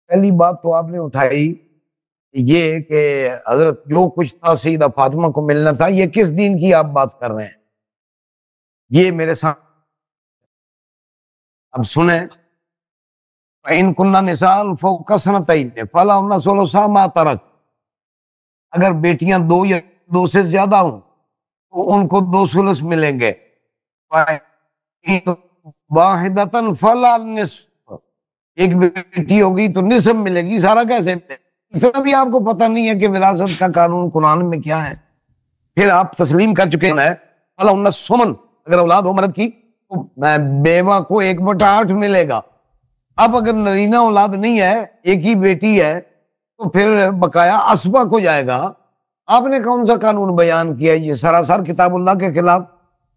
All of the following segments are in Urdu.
پہلی بات تو آپ نے اٹھائی یہ کہ حضرت جو کچھ تھا سیدہ فاطمہ کو ملنا تھا، یہ کس دین کی آپ بات کر رہے ہیں؟ یہ میرے ساتھ اب سنیں، ان کنہ نسان فوق سنتین فلہن ثلثا ما ترک، اگر بیٹیاں دو یا دو سے زیادہ ہوں تو ان کو دو ثلث ملیں گے، واحدۃ فلا نصف، ایک بیٹی ہوگی تو نصف ملے گی، سارا کیسے ملے؟ اتنا بھی آپ کو پتہ نہیں ہے کہ وراثت کا قانون قرآن میں کیا ہے؟ پھر آپ تسلیم کر چکے ہیں فلہن الثمن، اگر اولاد ہو مرد کی تو بیوہ کو 1/8 ملے گا۔ اب اگر نرینہ اولاد نہیں ہے، ایک ہی بیٹی ہے، تو پھر بقایا اسبہ کو جائے گا۔ آپ نے کون سا قانون بیان کیا؟ یہ سراسر کتاب اللہ کے خلاف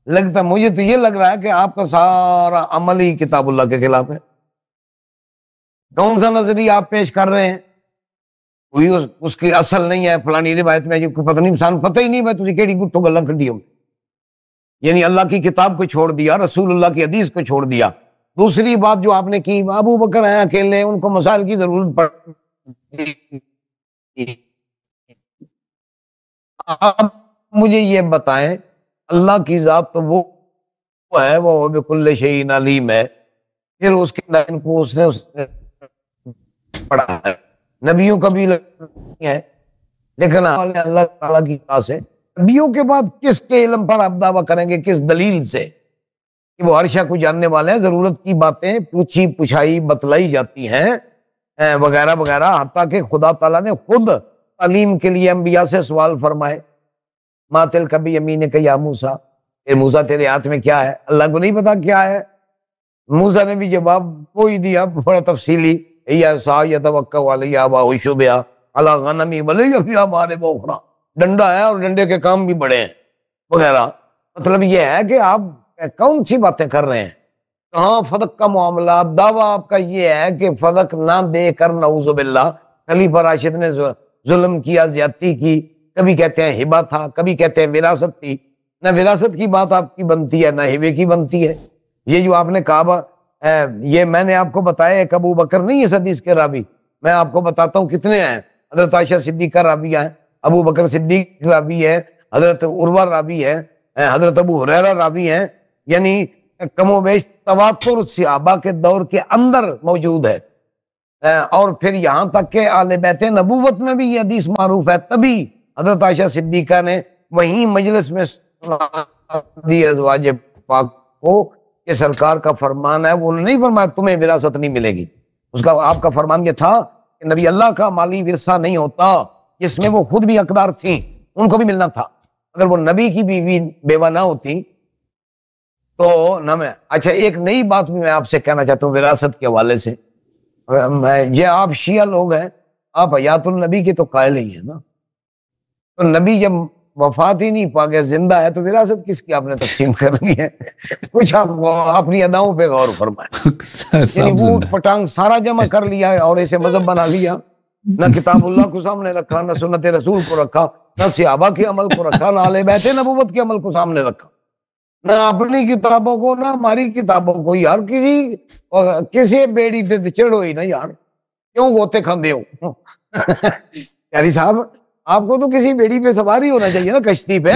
لگتا ہے۔ مجھے تو یہ لگ رہا ہے کہ آپ کا سارا عمل ہی کتاب اللہ کے خلاف ہے۔ کون سا نظریہ آپ پیش کر رہے ہیں؟ کوئی اس کی اصل نہیں ہے، فلانی روایت میں پتہ نہیں، انسان پتہ ہی نہیں میں تجھے کیڑی گٹھو گلاں کڈی ہوں، یعنی اللہ کی کتاب کو چھوڑ دیا، رسول اللہ کی حدیث کو چھوڑ دیا۔ دوسری بات جو آپ نے کی، ابو بکر ہیں اکیلے، ان کو مسائل کی ضرورت پڑتی۔ آپ مجھے یہ بتائیں، اللہ کی ذات تو وہ ہے، وہ بکل شیء علیم ہے، پھر اس کے لائن کو اس نے پڑھا ہے، نبیوں کا بھی ہے، لیکن اللہ تعالیٰ کی ذات سے نبیوں کے بعد کس کے علم پر آپ دعویٰ کریں گے؟ کس دلیل سے کہ وہ ہر شے کو جاننے والے ہیں؟ ضرورت کی باتیں پوچھی پچھائی بتلائی جاتی ہیں وغیرہ وغیرہ، حتیٰ کہ خدا تعالیٰ نے خود تعلیم کے لیے انبیاء سے سوال فرمائے، ما تلک بیمینک یا موسیٰ، اے موسیٰ تیرے ہاتھ میں کیا ہے؟ اللہ کو نہیں پتا کیا ہے۔ موسیٰ نے بھی جواب وہی دیا بڑا تفصیلی، یا عصا یتوکل علیہا واہش بہا علی غنمی ولی فیہا مآرب اخری، ڈنڈا ہے اور ڈنڈے کے کام بھی بڑے ہیں وغیرہ۔ مطلب یہ ہے کہ آپ کون سی باتیں کر رہے ہیں؟ کہاں فدق کا معاملہ؟ دعویٰ آپ کا یہ ہے کہ فدق نہ دے کر نعوذ باللہ خلیفہ راشد نے ظلم کیا، زیادتی کی، کبھی کہتے ہیں ہبہ تھا، کبھی کہتے ہیں وراثت تھی۔ نہ وراثت کی بات آپ کی بنتی ہے، نہ ہبے کی بنتی ہے۔ یہ جو آپ نے کہا، یہ میں نے آپ کو بتایا ایک ابو بکر نہیں اس حدیث کے راوی، میں آپ کو بتاتا ہوں کتنے ہیں۔ حضرت عائشہ صدیقہ راویہ ہیں، ابو بکر صدیق راوی ہے، حضرت عروہ راوی ہے، حضرت ابو ہریرہ راوی ہیں، یعنی کم و بیش تواتر صحابہ کے دور کے اندر موجود ہے۔ اور پھر یہاں تک کہ اہل بیت نبوت میں بھی یہ حدیث معروف ہے، تبھی حضرت عائشہ صدیقہ نے وہیں مجلس میں دی ازواج پاک کو کہ سرکار کا فرمان ہے، وہ نہیں فرمایا تمہیں وراثت نہیں ملے گی، اس کا آپ کا فرمان یہ تھا کہ نبی اللہ کا مالی ورثہ نہیں ہوتا، جس میں وہ خود بھی حقدار تھیں، ان کو بھی ملنا تھا۔ اگر وہ نبی کی بیوی بیوہ نہ ہوتی تو نہ میں۔ اچھا ایک نئی بات بھی میں آپ سے کہنا چاہتا ہوں وراثت کے حوالے سے، یہ آپ شیعہ لوگ ہیں، آپ حیات النبی کے تو قائل ہی ہیں نا، تو نبی جب وفات ہی نہیں پا گیا، زندہ ہے، تو وراثت کس کی آپ نے تقسیم کرنی ہے؟ کچھ آپ اپنی اداؤں پہ غور فرمائیں۔ یعنی اوٹ پٹانگ سارا جمع کر لیا اور اسے مذہب بنا لیا، نہ کتاب اللہ کو سامنے رکھا، نہ سنت رسول کو رکھا، نہ صحابہ کے عمل کو رکھا، نہ اہل بیت نبوت کے عمل کو سامنے رکھا، نہ اپنی کتابوں کو، نہ ہماری کتابوں کو۔ یار کسی بیڑی تے چڑھو ہی نا یار، کیوں گوتے کھاندے ہو؟ یاری صاحب آپ کو تو کسی بیڑی پہ سواری ہونا چاہیے نا، کشتی پہ،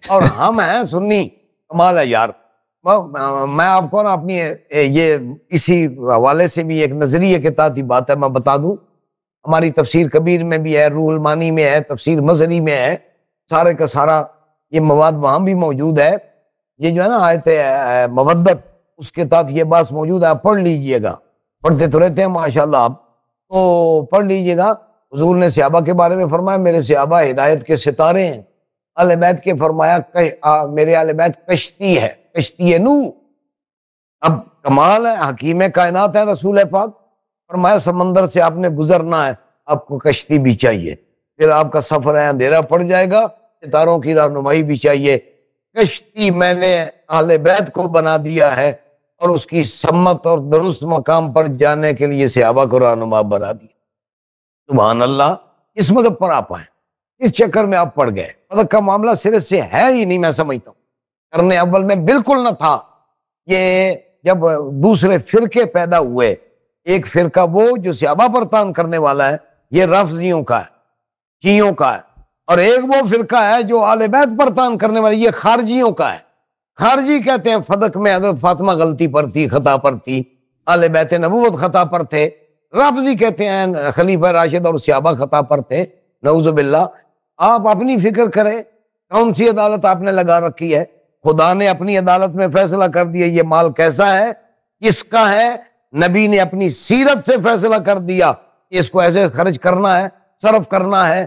اور ہم ہیں سنی، کمال ہے یار۔ میں آپ کو نا اپنی یہ اسی حوالے سے بھی ایک نظریے کے تحت ہی بات ہے میں بتا دوں، ہماری تفسیر کبیر میں بھی ہے، روح المانی میں ہے، تفسیر مظہری میں ہے، سارے کا سارا یہ مواد وہاں بھی موجود ہے۔ یہ جو ہے نا آیت مودت، اس کے تحت یہ بات موجود ہے، آپ پڑھ لیجئے گا، پڑھتے تو رہتے ہیں ماشاءاللہ آپ، تو پڑھ لیجئے گا۔ حضور نے صحابہ کے بارے میں فرمایا میرے صحابہ ہدایت کے ستارے ہیں، اہل بیت کے فرمایا میرے اہل بیت کشتی ہے، کشتی نوح۔ اب کمال ہے، حکیم کائنات ہے رسول پاک، فرمایا سمندر سے آپ نے گزرنا ہے، آپ کو کشتی بھی چاہیے، پھر آپ کا سفر ہے اندھیرا پڑ جائے گا، ستاروں کی رہنمائی بھی چاہیے۔ کشتی میں نے اہل بیت کو بنا دیا ہے، اور اس کی سمت اور درست مقام پر جانے کے لیے صحابہ کو رہنما بنا دیا۔ سبحان اللہ، اس مذہب پر آپ آئیں، اس چکر میں آپ پڑ گئے۔ مذہب کا معاملہ صرف سے ہے ہی نہیں، میں سمجھتا ہوں کرنے اول میں بالکل نہ تھا۔ یہ جب دوسرے فرقے پیدا ہوئے ایک فرقہ وہ جو صحابہ پر تان کرنے والا ہے، یہ رافضیوں کا ہے، شیعوں کا ہے، اور ایک وہ فرقہ ہے جو آل بیت پر تان کرنے والا، یہ خارجیوں کا ہے۔ خارجی کہتے ہیں فدق میں حضرت فاطمہ غلطی پر تھی، خطا پر تھی، آل بیت نبوت خطا پر تھے۔ رافضی کہتے ہیں خلیفہ راشد اور صحابہ خطا پر تھے، نعوذ باللہ۔ آپ اپنی فکر کریں، کون سی عدالت آپ نے لگا رکھی ہے؟ خدا نے اپنی عدالت میں فیصلہ کر دیا یہ مال کیسا ہے، کس کا ہے۔ نبی نے اپنی سیرت سے فیصلہ کر دیا کہ اس کو ایسے خرچ کرنا ہے، صرف کرنا ہے۔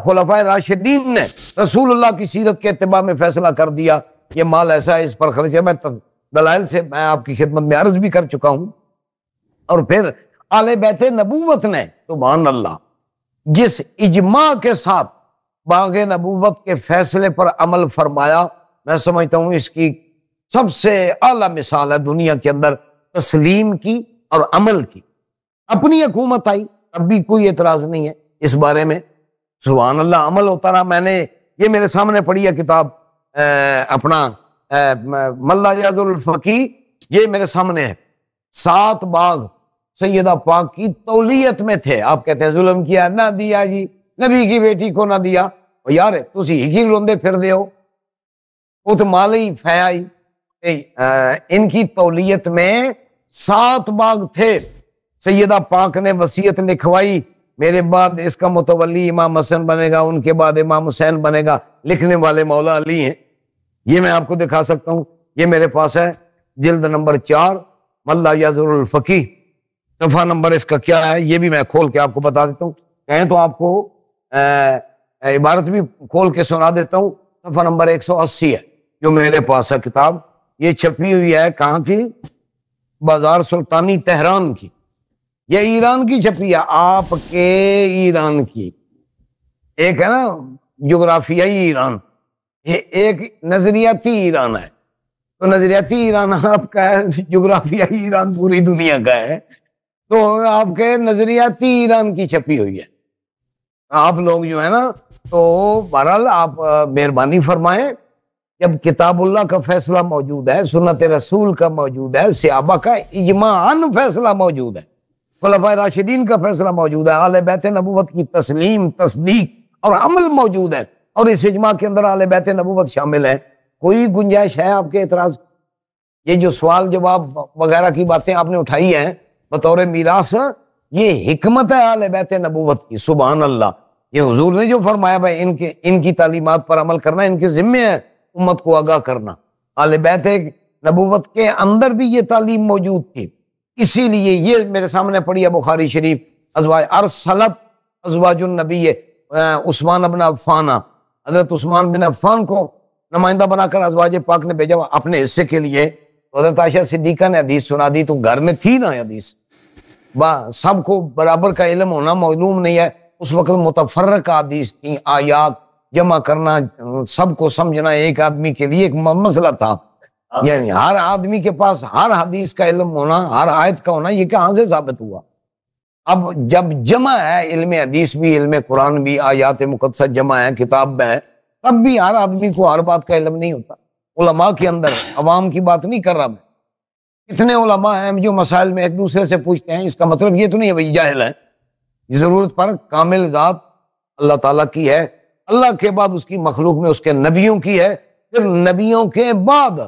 خلفائے راشدین نے رسول اللہ کی سیرت کے اتباع میں فیصلہ کر دیا یہ مال ایسا ہے، اس پر خرچ ہے۔ میں دلائل سے میں آپ کی خدمت میں عرض بھی کر چکا ہوں۔ اور پھر آل بیت نبوت نے سبحان اللہ جس اجماع کے ساتھ باغ نبوت کے فیصلے پر عمل فرمایا، میں سمجھتا ہوں اس کی سب سے اعلیٰ مثال ہے دنیا کے اندر تسلیم کی اور عمل کی۔ اپنی حکومت آئی، اب بھی کوئی اعتراض نہیں ہے اس بارے میں، سبحان اللہ عمل ہوتا رہا۔ میں نے یہ میرے سامنے پڑھی ہے کتاب اپنا ملا یاد الفقی، یہ میرے سامنے ہے۔ 7 باغ سیدہ پاک کی تولیت میں تھے۔ آپ کہتے ہیں ظلم کیا، نہ دیا جی، نبی کی بیٹی کو نہ دیا۔ اور یار تسی ہی روندے پھر دے ہو، وہ تو مال ہی فیائی۔ ان کی تولیت میں 7 باغ تھے۔ سیدہ پاک نے وصیت لکھوائی، میرے بعد اس کا متولی امام حسن بنے گا، ان کے بعد امام حسین بنے گا۔ لکھنے والے مولا علی ہیں، یہ میں آپ کو دکھا سکتا ہوں، یہ میرے پاس ہے، جلد نمبر 4 ملا یذر الفقی، صفحہ نمبر اس کا کیا ہے یہ بھی میں کھول کے آپ کو بتا دیتا ہوں، کہیں تو آپ کو عبارت بھی کھول کے سنا دیتا ہوں۔ صفحہ نمبر 180 ہے جو میرے پاس ہے کتاب، یہ چھپی ہوئی ہے کہاں کی؟ بازار سلطانی تہران کی، یہ ایران کی چھپی ہے، آپ کے ایران کی۔ ایک ہے نا جغرافیائی ایران، یہ ایک نظریاتی ایران ہے، تو نظریاتی ایران آپ کا ہے، جغرافیائی ایران پوری دنیا کا ہے، تو آپ کے نظریاتی ایران کی چھپی ہوئی ہے۔ آپ لوگ جو ہے نا، تو بہرحال آپ مہربانی فرمائیں، جب کتاب اللہ کا فیصلہ موجود ہے، سنت رسول کا موجود ہے، صحابہ کا اجماعاً فیصلہ موجود ہے، خلفائے راشدین کا فیصلہ موجود ہے، آل بیت نبوت کی تسلیم، تصدیق اور عمل موجود ہے، اور اس اجماع کے اندر آل بیت نبوت شامل ہے، کوئی گنجائش ہے آپ کے اعتراض؟ یہ جو سوال جواب وغیرہ کی باتیں آپ نے اٹھائی ہیں بطور میراث، یہ حکمت ہے آل بیت نبوت کی، سبحان اللہ۔ یہ حضور نے جو فرمایا بھائی ان کی تعلیمات پر عمل کرنا ان کے ذمے ہے، امت کو آگاہ کرنا۔ آل بیت نبوت کے اندر بھی یہ تعلیم موجود تھی، اسی لیے یہ میرے سامنے پڑھی ہے بخاری شریف، ازواج ارسلت ازواج النبی عثمان بن عفان، حضرت عثمان بن عفان کو نمائندہ بنا کر ازواج پاک نے بھیجا اپنے حصے کے لیے۔ حضرت عائشہ صدیقہ نے حدیث سنا دی، تو گھر میں تھی نا حدیث، سب کو برابر کا علم ہونا معلوم نہیں ہے، اس وقت متفرق حدیث تھی، آیات جمع کرنا، سب کو سمجھنا ایک آدمی کے لیے ایک مسئلہ تھا، یعنی ہر آدمی کے پاس ہر حدیث کا علم ہونا، ہر آیت کا ہونا، یہ کہاں سے ثابت ہوا؟ اب جب جمع ہے علم حدیث بھی، علم قرآن بھی، آیات مقدسہ جمع ہے کتاب میں ہے، تب بھی ہر آدمی کو ہر بات کا علم نہیں ہوتا۔ علماء کے اندر عوام کی بات نہیں کر رہا میں، کتنے علماء ہیں جو مسائل میں ایک دوسرے سے پوچھتے ہیں، اس کا مطلب یہ تو نہیں ہے بھائی جاہل ہے۔ ضرورت پر کامل ذات اللہ تعالیٰ کی ہے، اللہ کے بعد اس کی مخلوق میں اس کے نبیوں کی ہے، پھر نبیوں کے بعد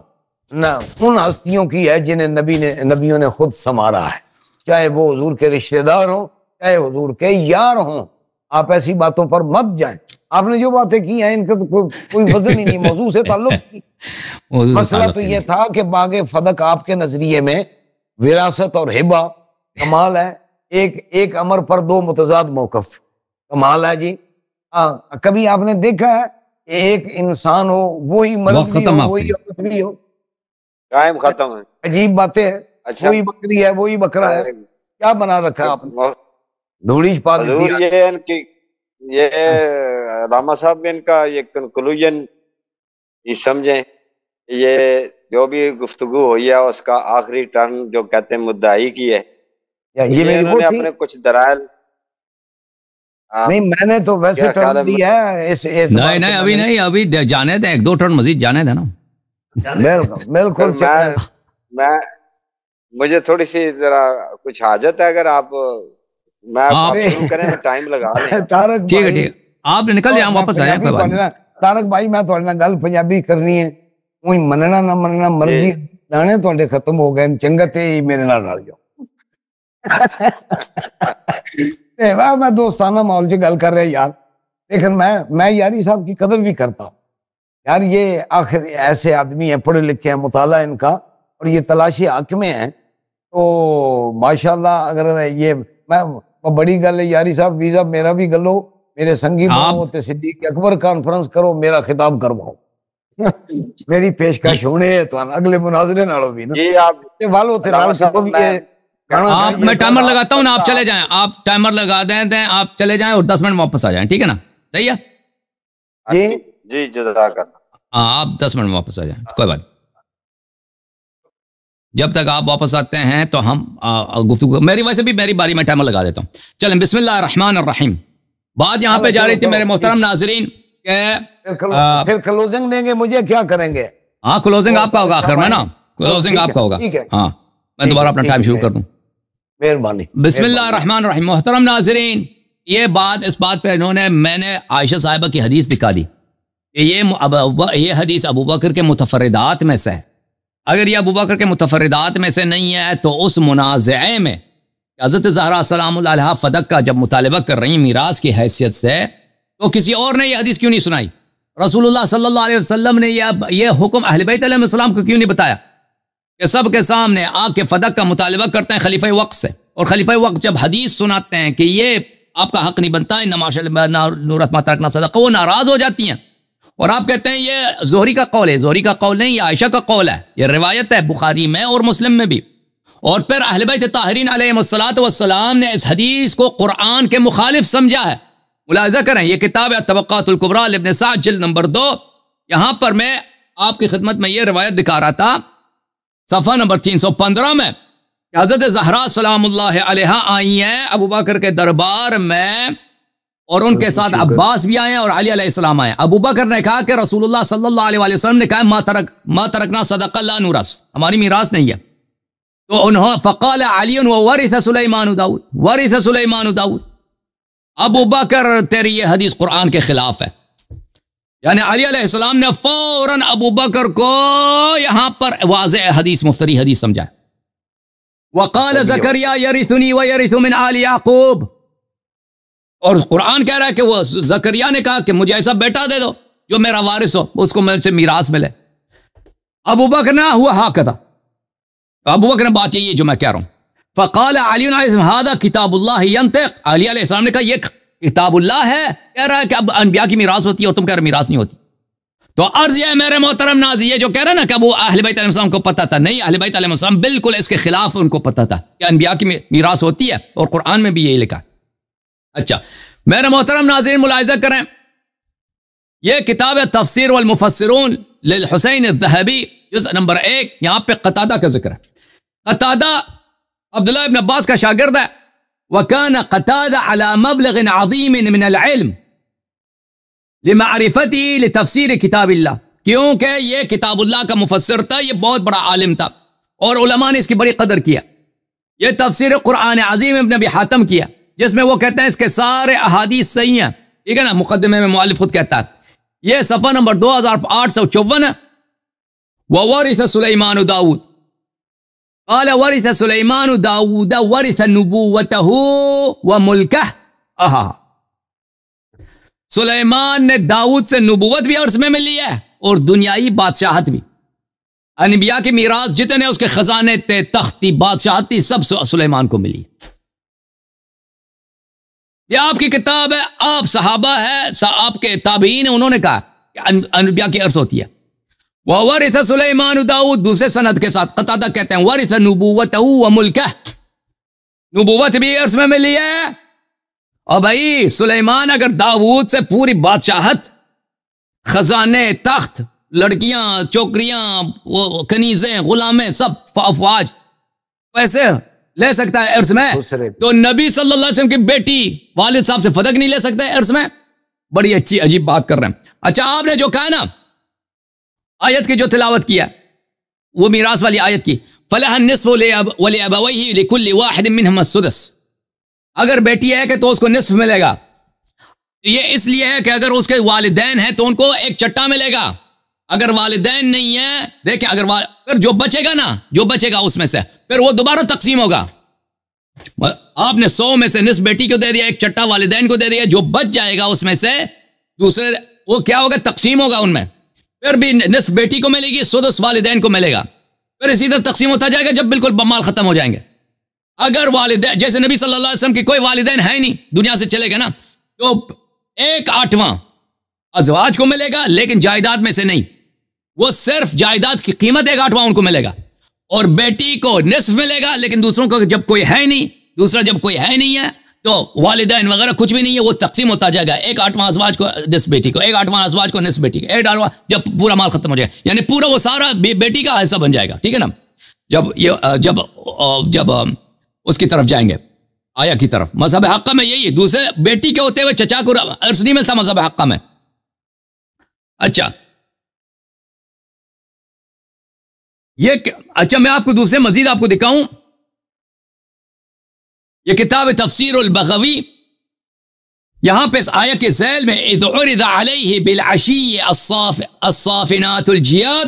ان ہستیوں کی ہے جنہیں نبیوں نے خود سنوارا ہے، چاہے وہ حضور کے رشتہ دار ہوں، چاہے حضور کے یار ہوں۔ آپ ایسی باتوں پر مت جائیں، آپ نے جو باتیں کی ہیں ان کا تو کوئی وزن ہی نہیں، موضوع سے تعلق مسئلہ تو یہ تھا کہ باغ فدق آپ کے نظریے میں وراثت اور ہبہ کمال ہے، ایک امر پر 2 متضاد موقف، کمال ہے جی۔ کبھی آپ نے دیکھا ہے ایک انسان ہو، وہی مرد بھی ہو، وہی عورت بھی ہو؟ قائم ختم ہے، عجیب باتیں ہیں۔ وہی بکری ہے، وہی بکرا ہے، کیا بنا رکھا آپ نے؟ دھوڑی چھپا دیتی ہے۔ یہ علامہ صاحب بھی ان کا یہ کنکلوژن یہ سمجھیں، یہ جو بھی گفتگو ہوئی ہے اس کا آخری ٹرن جو کہتے ہیں مدعی کی ہے، یہ انہوں نے اپنے کچھ دلائل، نہیں میں نے تو ویسے ٹرن دیا ہے، نہیں ابھی نہیں، ابھی جانے دیں، 1-2 ٹرن مزید جانے دیں نا، بالکل۔ مجھے تھوڑی سی ذرا کچھ حاجت ہے، اگر آپ میں آپ شروع کریں میں ٹائم لگا لیں. تارک ٹھیک ہے ٹھیک، آپ نکل جائیں واپس آ جائیں کوئی بات نہیں. تارک بھائی میں تھوڑے نال گل پنجابی کرنی ہے، کوئی مننا نہ مننا مرضی دانے تھوڑے ختم ہو گئے، چنگا تے میرے نال رل جاؤ. میں دوستانہ ماحول سے گل کر رہا یار، لیکن میں یاری صاحب کی قدر بھی کرتا ہوں یار. یہ آخر ایسے آدمی ہیں، پڑھے لکھے ہیں، مطالعہ ان کا، اور یہ تلاشی حق میں ہیں. تو ماشاءاللہ اگر یہ میں بڑی گل ہے یاری صاحب، ویزا میرا بھی گلو، میرے سنگی بنو تے صدیق اکبر کانفرنس کرو، میرا خطاب کرواؤ. میری پیشکش ہونے تو اگلے مناظرے نالو بھی نا جی. آپ والو تے نال کو بھی آپ میں ٹائمر لگاتا ہوں نا، آپ چلے جائیں، آپ ٹائمر لگا دیں، آپ چلے جائیں اور 10 منٹ واپس آ جائیں، ٹھیک ہے نا؟ صحیح ہے جی جی جزاک اللہ. ہاں آپ 10 منٹ واپس آ جائیں، کوئی بات. جب تک آپ واپس آتے ہیں تو ہم گفتگو، میری ویسے بھی میری باری میں ٹائمر لگا دیتا ہوں. چلیں بسم اللہ الرحمن الرحیم. بات یہاں پہ جا رہی تھی میرے محترم ناظرین کہ پھر کلوزنگ دیں گے مجھے، کیا کریں گے؟ ہاں کلوزنگ آپ کا ہوگا آخر میں نا، کلوزنگ آپ کا ہوگا. ہاں میں دوبارہ اپنا ٹائم شروع کر دوں. مہربانی. بسم اللہ الرحمن الرحیم. محترم ناظرین، یہ بات اس بات پہ میں نے عائشہ صاحبہ کی حدیث دکھا دی کہ یہ حدیث ابو بکر کے متفردات میں سے ہے. اگر یہ ابو بکر کے متفردات میں سے نہیں ہے تو اس منازعے میں حضرت زہرا سلام اللہ علیہا فدق کا جب مطالبہ کر رہی میراث کی حیثیت سے، تو کسی اور نے یہ حدیث کیوں نہیں سنائی؟ رسول اللہ صلی اللہ علیہ وسلم نے یہ حکم اہل بیت علیہ السلام کو کیوں نہیں بتایا کہ سب کے سامنے آپ کے فدق کا مطالبہ کرتے ہیں خلیفہ وقت سے، اور خلیفہ وقت جب حدیث سناتے ہیں کہ یہ آپ کا حق نہیں بنتا ہے، نورت ما ترکنا صدقہ، وہ ناراض ہو جاتی ہیں، اور آپ کہتے ہیں یہ زہری کا قول ہے. زہری کا قول نہیں، یہ عائشہ کا قول ہے، یہ روایت ہے بخاری میں اور مسلم میں بھی. اور پھر اہل بیت طاہرین علیہم الصلوۃ والسلام نے اس حدیث کو قرآن کے مخالف سمجھا ہے. ملاحظہ کریں، یہ کتاب ہے طبقات الکبریٰ لابن سعد جلد نمبر 2. یہاں پر میں آپ کی خدمت میں یہ روایت دکھا رہا تھا صفحہ نمبر 315 میں کہ حضرت زہرا سلام اللہ علیہا آئی ہیں ابو بکر کے دربار میں، اور ان کے ساتھ عباس بھی آئے ہیں اور علی علیہ السلام آئے ہیں. ابو بکر نے کہا کہ رسول اللہ صلی اللہ علیہ وسلم نے کہا ما ترکنا صدقہ لا نورث، ہماری میراث نہیں ہے. تو انہوں فقال علی وورث سلیمان داؤد، ورث سلیمان داؤد. ابو بکر تیری یہ حدیث قرآن کے خلاف ہے. یعنی علی علیہ السلام نے فوراً ابو بکر کو یہاں پر واضح حدیث مفتری حدیث سمجھا. وقال زکریا یرثنی ویرث من آل یعقوب، اور قرآن کہہ رہا ہے کہ وہ زکریا نے کہا کہ مجھے ایسا بیٹا دے دو جو میرا وارث ہو، اس کو میرے سے میراث ملے. ابو بکر نہ ہوا ہاکذا، ابو بکر نے بات یہی ہے جو میں کہہ رہا ہوں. فقال علی علیہ السلام هذا کتاب اللہ ینطق، علی علیہ السلام نے کہا یہ کتاب اللہ ہے، کہہ رہا ہے کہ اب انبیاء کی میراث ہوتی ہے اور تم کہہ رہے میراث نہیں ہوتی. تو عرض یہ میرے محترم ناظرین، یہ جو کہہ رہے نا کہ وہ اہل بیت علیہ السلام کو پتہ تھا، نہیں، اہل بیت علیہ السلام بالکل اس کے خلاف ان کو پتہ تھا کہ انبیاء کی میراث ہوتی ہے، اور قرآن میں بھی یہی لکھا. اچھا میرے محترم ناظرین ملاحظہ کریں، یہ کتاب ہے تفسیر والمفسرون للحسین الذہبی جزء نمبر 1. یہاں پہ قتادہ کا ذکر ہے. قتادہ عبداللہ ابن عباس کا شاگرد ہے. وَكَانَ قَتَادَ عَلَى مَبْلَغٍ عَظِيمٍ مِنَ الْعِلْمِ لِمَعْرِفَتِهِ لِتَفْسِيرِ كِتَابِ اللَّهِ، کیونکہ یہ کتاب اللہ کا مفسر تھا، یہ بہت بڑا عالم تھا، اور علماء نے اس کی بڑی قدر کیا. یہ تفسیر قرآن عظیم ابن ابی حاتم کیا، جس میں وہ کہتے ہیں اس کے سارے احادیث صحیح ہیں، ٹھیک ہے نا. مقدمے میں مؤلف خود کہتا ہے، یہ صفحہ نمبر 2854 ہے. وَوَرِثَ سُلَيْمَانُ داؤد، قال ورث سلیمان داؤد ورث نبوته وملکہ. سلیمان نے داؤد سے نبوت بھی عرص میں ملی ہے اور دنیائی بادشاہت بھی. انبیاء کی میراث جتنے اس کے خزانے تھے، تختی، بادشاہت تھی، سب سلیمان کو ملی. یہ آپ کی کتاب ہے، آپ صحابہ ہے، آپ کے تابعین ہیں، انہوں نے کہا کہ انبیاء کی عرص ہوتی ہے. وَوَرِثَ سُلَيْمَانُ داؤد، دوسرے سند کے ساتھ قتادہ کہتے ہیں وَرِثَ نُبُوَّتَهُ وَمُلْكَهُ، نبوت بھی عرص میں ملی ہے. اور بھائی سلیمان اگر داؤد سے پوری بادشاہت، خزانے، تخت، لڑکیاں، چوکریاں، کنیزیں، غلامیں، سب افواج پیسے لے سکتا ہے عرص میں، تو نبی صلی اللہ علیہ وسلم کی بیٹی والد صاحب سے فدق نہیں لے سکتا ہے عرص میں. بڑی اچھی عجیب بات کر رہے ہیں. اچھا آپ نے جو کہا نا، آیت کی جو تلاوت کیا وہ میراث والی آیت کی، فلها النصف ولأبويه لكل واحد منهما السدس. اگر بیٹی ہے کہ تو اس کو نصف ملے گا. یہ اس لیے ہے کہ اگر اس کے والدین ہیں تو ان کو ایک چٹا ملے گا. اگر والدین نہیں ہیں دیکھیں اگر جو بچے گا نا جو بچے گا اس میں سے پھر وہ دوبارہ تقسیم ہوگا. آپ نے 100 میں سے نصف بیٹی کو دے دیا, ایک چٹا والدین کو دے دیا, جو بچ جائے گا اس میں سے دوسرے وہ کیا ہوگا تقسیم ہوگا ان میں. پھر بھی نصف بیٹی کو ملے گی, سدس والدین کو ملے گا. پھر اسی طرح تقسیم ہوتا جائے گا جب بالکل مال ختم ہو جائیں گے. اگر والدین جیسے نبی صلی اللہ علیہ وسلم کی کوئی والدین ہے نہیں دنیا سے چلے گئے نا تو 1/8 ازواج کو ملے گا لیکن جائیداد میں سے نہیں. وہ صرف جائیداد کی قیمت 1/8 ان کو ملے گا اور بیٹی کو نصف ملے گا. لیکن دوسروں کو جب کوئی ہے نہیں ہے تو والدین وغیرہ کچھ بھی نہیں ہے, وہ تقسیم ہوتا جائے گا. 1/8 ازواج کو نصف بیٹی کو, 1/8 ازواج کو نصف بیٹی کو, 1/8 جب پورا مال ختم ہو جائے گا یعنی پورا وہ سارا بیٹی کا حصہ بن جائے گا. ٹھیک ہے نا. جب اس کی طرف جائیں گے آیا کی طرف مذہب حقہ میں یہی ہے. دوسرے بیٹی کے ہوتے ہوئے چچا کو عرص نہیں ملتا مذہب حقہ میں. اچھا میں آپ کو دوسرے مزید آپ کو دکھاؤں. یہ کتاب تفسیر البغوی یہاں پہ اس آیت کے ذیل میں اذ عرض علیہ بالعشی الصافنات الجیاد,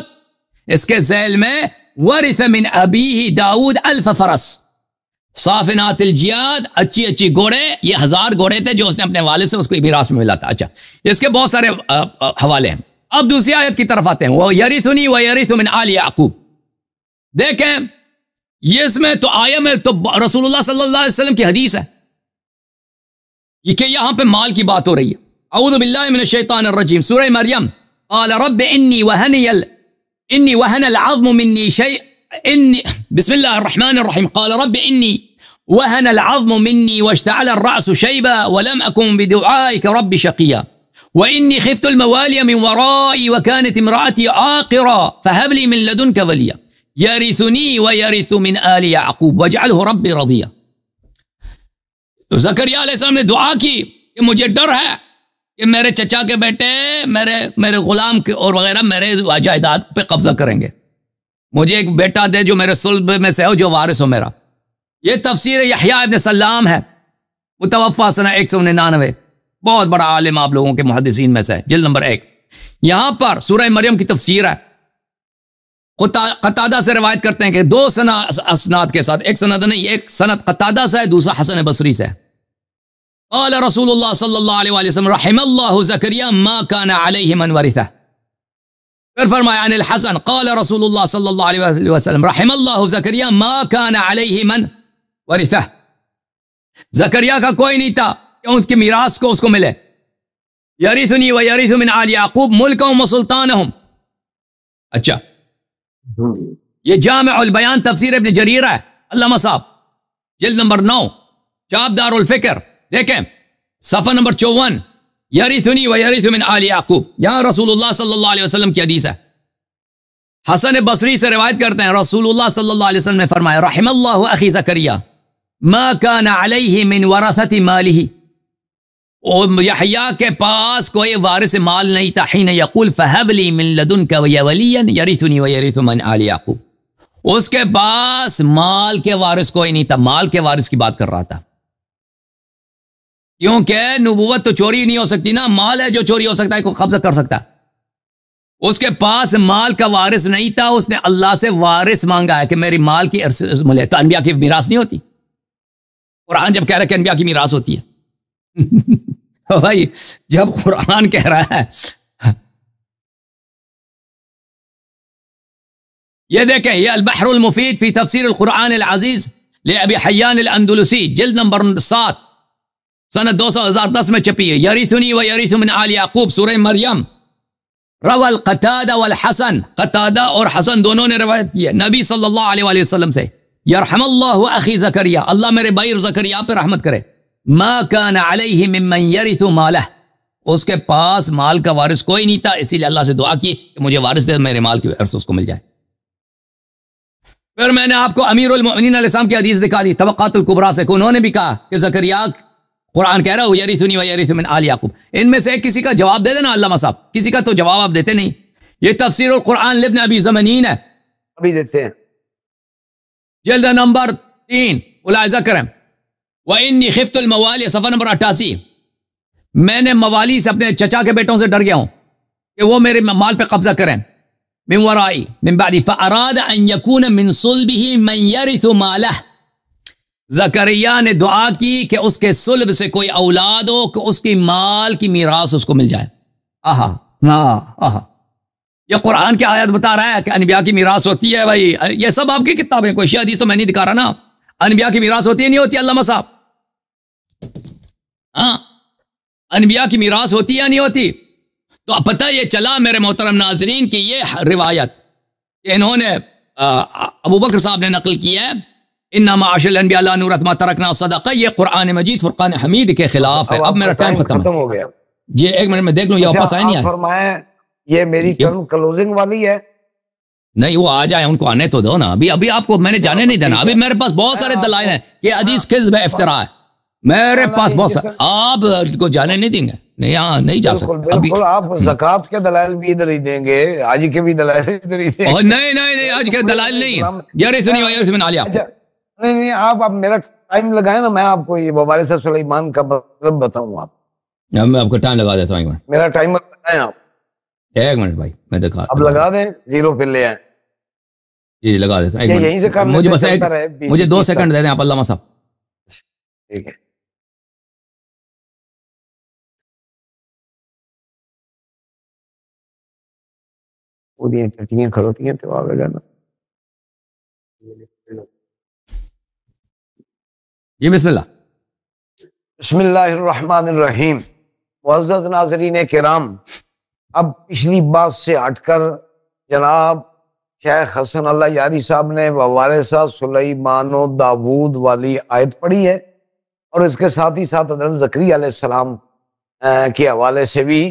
اس کے ذیل میں ورث من ابیہ داؤد 1000 فرس. صافنات الجیاد اچھی گھوڑے, یہ 1000 گھوڑے تھے جو اس نے اپنے والد سے اس کو میراث میں ملا تھا. اچھا اس کے بہت سارے حوالے ہیں. اب دوسری آیت کی طرف آتے ہیں. وہ یرثنی ویرث من آل یعقوب. دیکھیں یہ اس میں تو آیا میں تو رسول اللہ صلی اللہ علیہ وسلم کی حدیث ہے یہ کہ یہاں پہ مال کی بات ہو رہی ہے. اعوذ باللہ من الشیطان الرجیم, سورہ مریم. قال رب انی وهن العظم منی شیء بسم اللہ الرحمن الرحیم. قال رب انی وهن العظم منی واشتعل الرأس شیبا ولم اکن بدعائک رب شقیا وانی خفت الموالي من ورائي وكانت امرأتي عاقرا فهب لي من لدنك وليا یرثنی ویرث من آل یعقوب واجعلہ ربی رضیا. تو زکریا علیہ السلام نے دعا کی کہ مجھے ڈر ہے کہ میرے چچا کے بیٹے میرے غلام کے اور وغیرہ میرے جائیداد پہ قبضہ کریں گے. مجھے ایک بیٹا دے جو میرے صلب میں سے ہو, جو وارث ہو میرا. یہ تفسیر یحییٰ ابن سلام ہے, متوفی سنہ 199, بہت بڑا عالم آپ لوگوں کے محدثین میں سے, جلد نمبر 1. یہاں پر سورہ مریم کی تفسیر ہے. قتادہ سے روایت کرتے ہیں کہ 2 اسناد کے ساتھ, ایک سند نہیں, ایک سند قتادہ سے ہے, دوسرا حسن بصری سے. قال رسول اللہ صلی اللہ علیہ وسلم رحم اللہ زکریا ما کان علیہ من ورثہ. پھر فرمایا عن الحسن قال رسول اللہ صلی اللہ علیہ وسلم رحم اللہ زکریا ما کان علیہ من ورثہ. زکریا کا کوئی نہیں تھا کہ اس کی میراث کو اس کو ملے. یرثنی ویرث من آل یعقوب ملکہم وسلطانہم. اچھا یہ جامع البیان تفسیر ابن جریر ہے, علامہ صاحب, جلد نمبر 9, چاپ دار الفکر. دیکھیں صفحہ نمبر 54, یرثنی ویرث من آل یعقوب. یہاں رسول اللہ صلی اللہ علیہ وسلم کی حدیث ہے. حسن بصری سے روایت کرتے ہیں رسول اللہ صلی اللہ علیہ وسلم نے فرمایا رحم اللہ اخی زکریا ما کان علیہ من ورثۃ مالہ. اور یحییٰ کے پاس کوئی وارث مال نہیں تھا. حین یقول فہب لی من لدنک ولیا یرثنی ویرث من آل یعقوب. اس کے پاس مال کے وارث کوئی نہیں تھا, مال کے وارث کی بات کر رہا تھا. کیونکہ نبوت تو چوری نہیں ہو سکتی نا, مال ہے جو چوری ہو سکتا ہے, کوئی قبضہ کر سکتا ہے. اس کے پاس مال کا وارث نہیں تھا, اس نے اللہ سے وارث مانگا ہے کہ میری مال کی ملے. تو انبیاء کی میراث نہیں ہوتی. قرآن جب کہہ رہا ہے کہ انبیاء کی میراث ہوتی ہے بھائی, جب قرآن کہہ رہا ہے یہ دیکھیں, یہ البحر المفید فی تفسیر القرآن العزیز لابی حیان الاندلسی, جلد نمبر 7, سنہ 2010 میں چھپی ہے. یرثنی ویرث من آل یعقوب, سورہ مریم. روى القتادہ والحسن, قتادہ اور حسن دونوں نے روایت کی ہے نبی صلی اللہ علیہ وسلم سے. یرحم اللہ اخی زکریا, اللہ میرے بھائی زکریا پہ رحمت کرے. ما کان علیہ ممن یرث مالہ, اس کے پاس مال کا وارث کوئی نہیں تھا, اسی لیے اللہ سے دعا کی کہ مجھے وارث دے, میرے مال کی ورث اس کو مل جائے. پھر میں نے آپ کو امیر المؤمنین علیہ السلام کی حدیث دکھا دی طبقات الکبریٰ سے, کہ انہوں نے بھی کہا کہ زکریا قرآن کہہ رہا ہو یرثنی ویرث من آل یعقوب. ان میں سے کسی کا جواب دے دینا علامہ صاحب, کسی کا تو جواب آپ دیتے نہیں. یہ تفسیر القرآن لابن ابی زمنین ہے, ابھی دیتے ہیں. جلد نمبر 3 ملاحظہ کریں، وَإِنِّي خِفْتُ الْمَوَالِيَ، صفحہ نمبر 88، میں نے موالی سے اپنے چچا کے بیٹوں سے ڈر گیا ہوں کہ وہ میرے مال پہ قبضہ کریں، من ورائی من بعدی فَأَرَادَ أَن يَكُونَ مِن صُلْبِهِ مَن يَرِثُ مَالَهُ، زکریا نے دعا کی کہ اس کے صلب سے کوئی اولاد ہو کہ اس کی مال کی میراث اس کو مل جائے۔ آہا، یہ قرآن کی آیت بتا رہا ہے کہ انبیاء کی میراث ہوتی ہے۔ بھائی یہ سب آپ کی کتابیں، کوئی شیعہ حدیث تو میں نہیں دکھا رہا نا۔ انبیاء کی میراث ہوتی ہے نہیں ہوتی علامہ صاحب؟ ہاں، انبیاء کی میراث ہوتی ہے نہیں ہوتی؟ تو پتہ یہ چلا میرے محترم ناظرین کہ یہ روایت کہ انہوں نے ابو بکر صاحب نے نقل کی ہے، انما معاشر الانبیاء لا نورث ما ترکنا صدقہ، یہ قرآن مجید فرقان حمید کے خلاف ہے۔ اب میرا ٹائم ختم ہو گیا جی، ایک منٹ میں دیکھ لوں، یہ واپس آئے نہیں آئے؟ فرمائیں یہ میری کلوزنگ والی ہے؟ نہیں، وہ آ جائیں، ان کو آنے تو دو نا۔ ابھی آپ کو میں نے جانے نہیں دینا، ابھی میرے پاس بہت سارے دلائل ہیں کہ حدیث کذب ہے، افطرا ہے، میرے پاس بہت سارے، آپ کو جانے نہیں دیں گے، نہیں ہاں نہیں جا سکتے۔ بالکل، آپ زکوٰۃ کے دلائل بھی ادھر ہی دیں گے، حج کے بھی دلائل ادھر ہی دیں گے۔ نہیں حج کے دلائل نہیں، یرثنی ویرث من آل یعقوب۔ نہیں، آپ میرا ٹائم لگائیں نا، میں آپ کو یہ وارث سلیمان کا مطلب بتاؤں۔ آپ میں آپ کو ٹائم لگا دیتا ہوں، ایک منٹ، میرا ٹائمر لگائیں آپ، ایک منٹ بھائی میں دکھا، اب لگا دیں، 0 پہ لے آئیں۔ جی لگا دیتا ہوں، یہیں سے کام مجھے بس مجھے 2 سیکنڈ دے دیں آپ علامہ صاحب۔ ٹھیک ہے، پوری ٹٹیاں کھڑوتی ہیں تو آگے جانا۔ جی بسم اللہ۔ بسم اللہ الرحمن الرحیم۔ معزز ناظرین کرام، اب پچھلی بات سے ہٹ کر جناب شیخ حسن اللہ یاری صاحب نے ووارثہ سلیمان و داود والی آیت پڑھی ہے، اور اس کے ساتھ ہی ساتھ حضرت زکریا علیہ السلام کے حوالے سے بھی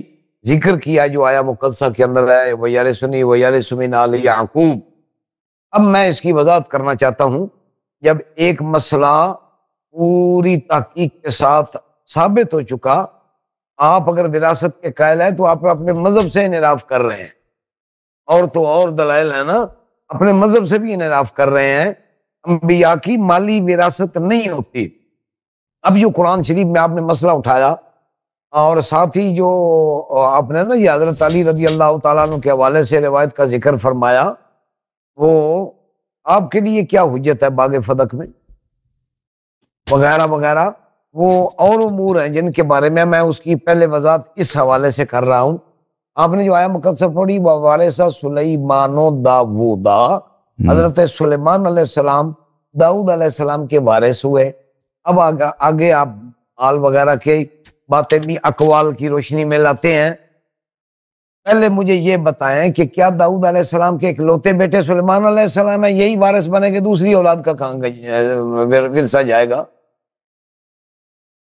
ذکر کیا جو آیا مقدسہ کے اندر ہے، وَيَرِثُنِي وَيَرِثُ مِنْ آلِ یعقوب۔ اب میں اس کی وضاحت کرنا چاہتا ہوں۔ جب ایک مسئلہ پوری تحقیق کے ساتھ ثابت ہو چکا، آپ اگر وراثت کے قائل ہیں تو آپ اپنے مذہب سے انحراف کر رہے ہیں، اور تو اور دلائل ہے نا، اپنے مذہب سے بھی انحراف کر رہے ہیں۔ انبیاء کی مالی وراثت نہیں ہوتی۔ اب جو قرآن شریف میں آپ نے مسئلہ اٹھایا، اور ساتھ ہی جو آپ نے نا یہ حضرت علی رضی اللہ تعالیٰ عنہ کے حوالے سے روایت کا ذکر فرمایا، وہ آپ کے لیے کیا حجت ہے باغ فدق میں وغیرہ وغیرہ، وہ اور امور ہیں جن کے بارے میں اس کی پہلے وضاحت اس حوالے سے کر رہا ہوں۔ آپ نے جو آیا مقدسہ پڑھی، ووارثہ سلیمان و داود، حضرت سلیمان علیہ السلام داؤد علیہ السلام کے وارث ہوئے۔ اب آگے آپ آل وغیرہ کے باتیں بھی اقوال کی روشنی میں لاتے ہیں۔ پہلے مجھے یہ بتائیں کہ کیا داؤد علیہ السلام کے اکلوتے بیٹے سلیمان علیہ السلام ہیں، یہی وارث بنے گے، دوسری اولاد کا کہاں ورثہ جائے گا؟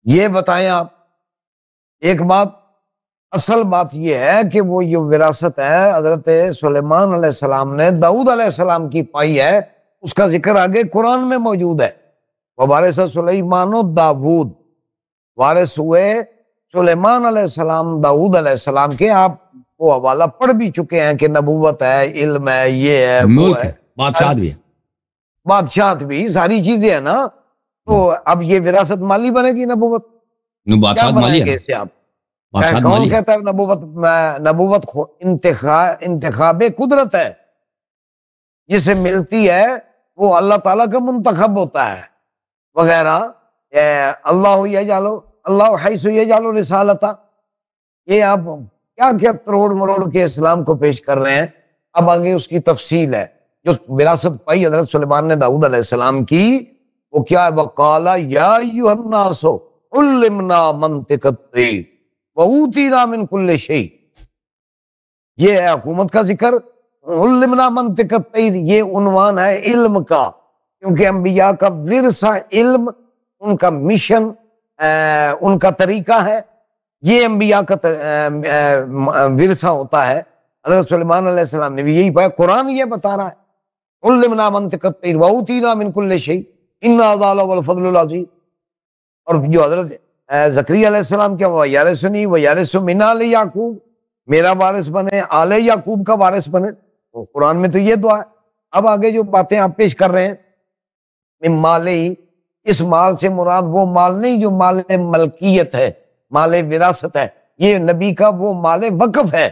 یہ بتائیں آپ۔ ایک بات، اصل بات یہ ہے کہ وہ یہ وراثت ہے حضرت سلیمان علیہ السلام نے داؤد علیہ السلام کی پائی ہے، اس کا ذکر آگے قرآن میں موجود ہے۔ ووارثہ سلیمان و داود، وارث ہوئے سلیمان علیہ السلام داؤد علیہ السلام کے۔ آپ وہ حوالہ پڑھ بھی چکے ہیں کہ نبوت ہے، علم ہے، یہ ہے، وہ ہے، بادشاہت بھی ہے، بادشاہت بھی، ساری چیزیں ہیں نا۔ تو اب یہ وراثت مالی بنے گی نبوت؟ بادشاہت مالی ہے، اسے آپ کون کہتا ہے نبوت انتخاب قدرت ہے، جسے ملتی ہے وہ اللہ تعالیٰ کا منتخب ہوتا ہے وغیرہ۔ اللہ یجعلو اللہ حیث یجعلو رسالتہ، یہ آپ کیا تروڑ مروڑ کے اسلام کو پیش کر رہے ہیں۔ اب آگے اس کی تفصیل ہے۔ جو وراثت پائی حضرت سلیمان نے داؤد علیہ السلام کی، وہ کیا ہے؟ وقال یا ایھا الناس علمنا منطق الطیر وَأُوتِینَا مِن كُلِّ شَیْءٍ، یہ ہے حکومت کا ذکر۔ علمنا منطق الطیر، یہ عنوان ہے علم کا، کیونکہ انبیاء کا ورثہ علم، ان کا مشن، ان کا طریقہ ہے، یہ انبیاء کا ورثہ ہوتا ہے۔ حضرت سلیمان علیہ السلام نے بھی یہی پایا، قرآن یہ بتا رہا ہے علمنا منطق الطیر وَأُوتِینَا مِن كُلِّ شَیْءٍ إِنَّ هَذَا لَهُوَ الْفَضْلُ الْعَظِیمُ۔ اور جو حضرت زکریا علیہ السلام کیا وَيَرِثُنِي وَيَرِثُ مِنْ آلِ یعقوب، میرا وارث بنے، آل یعقوب کا وارث بنے، قرآن میں تو یہ دعا ہے۔ اب آگے جو باتیں آپ پیش کر رہے ہیں من مال ہی، اس مال سے مراد وہ مال نہیں جو مال ملکیت ہے، مال وراثت ہے، یہ نبی کا وہ مال وقف ہے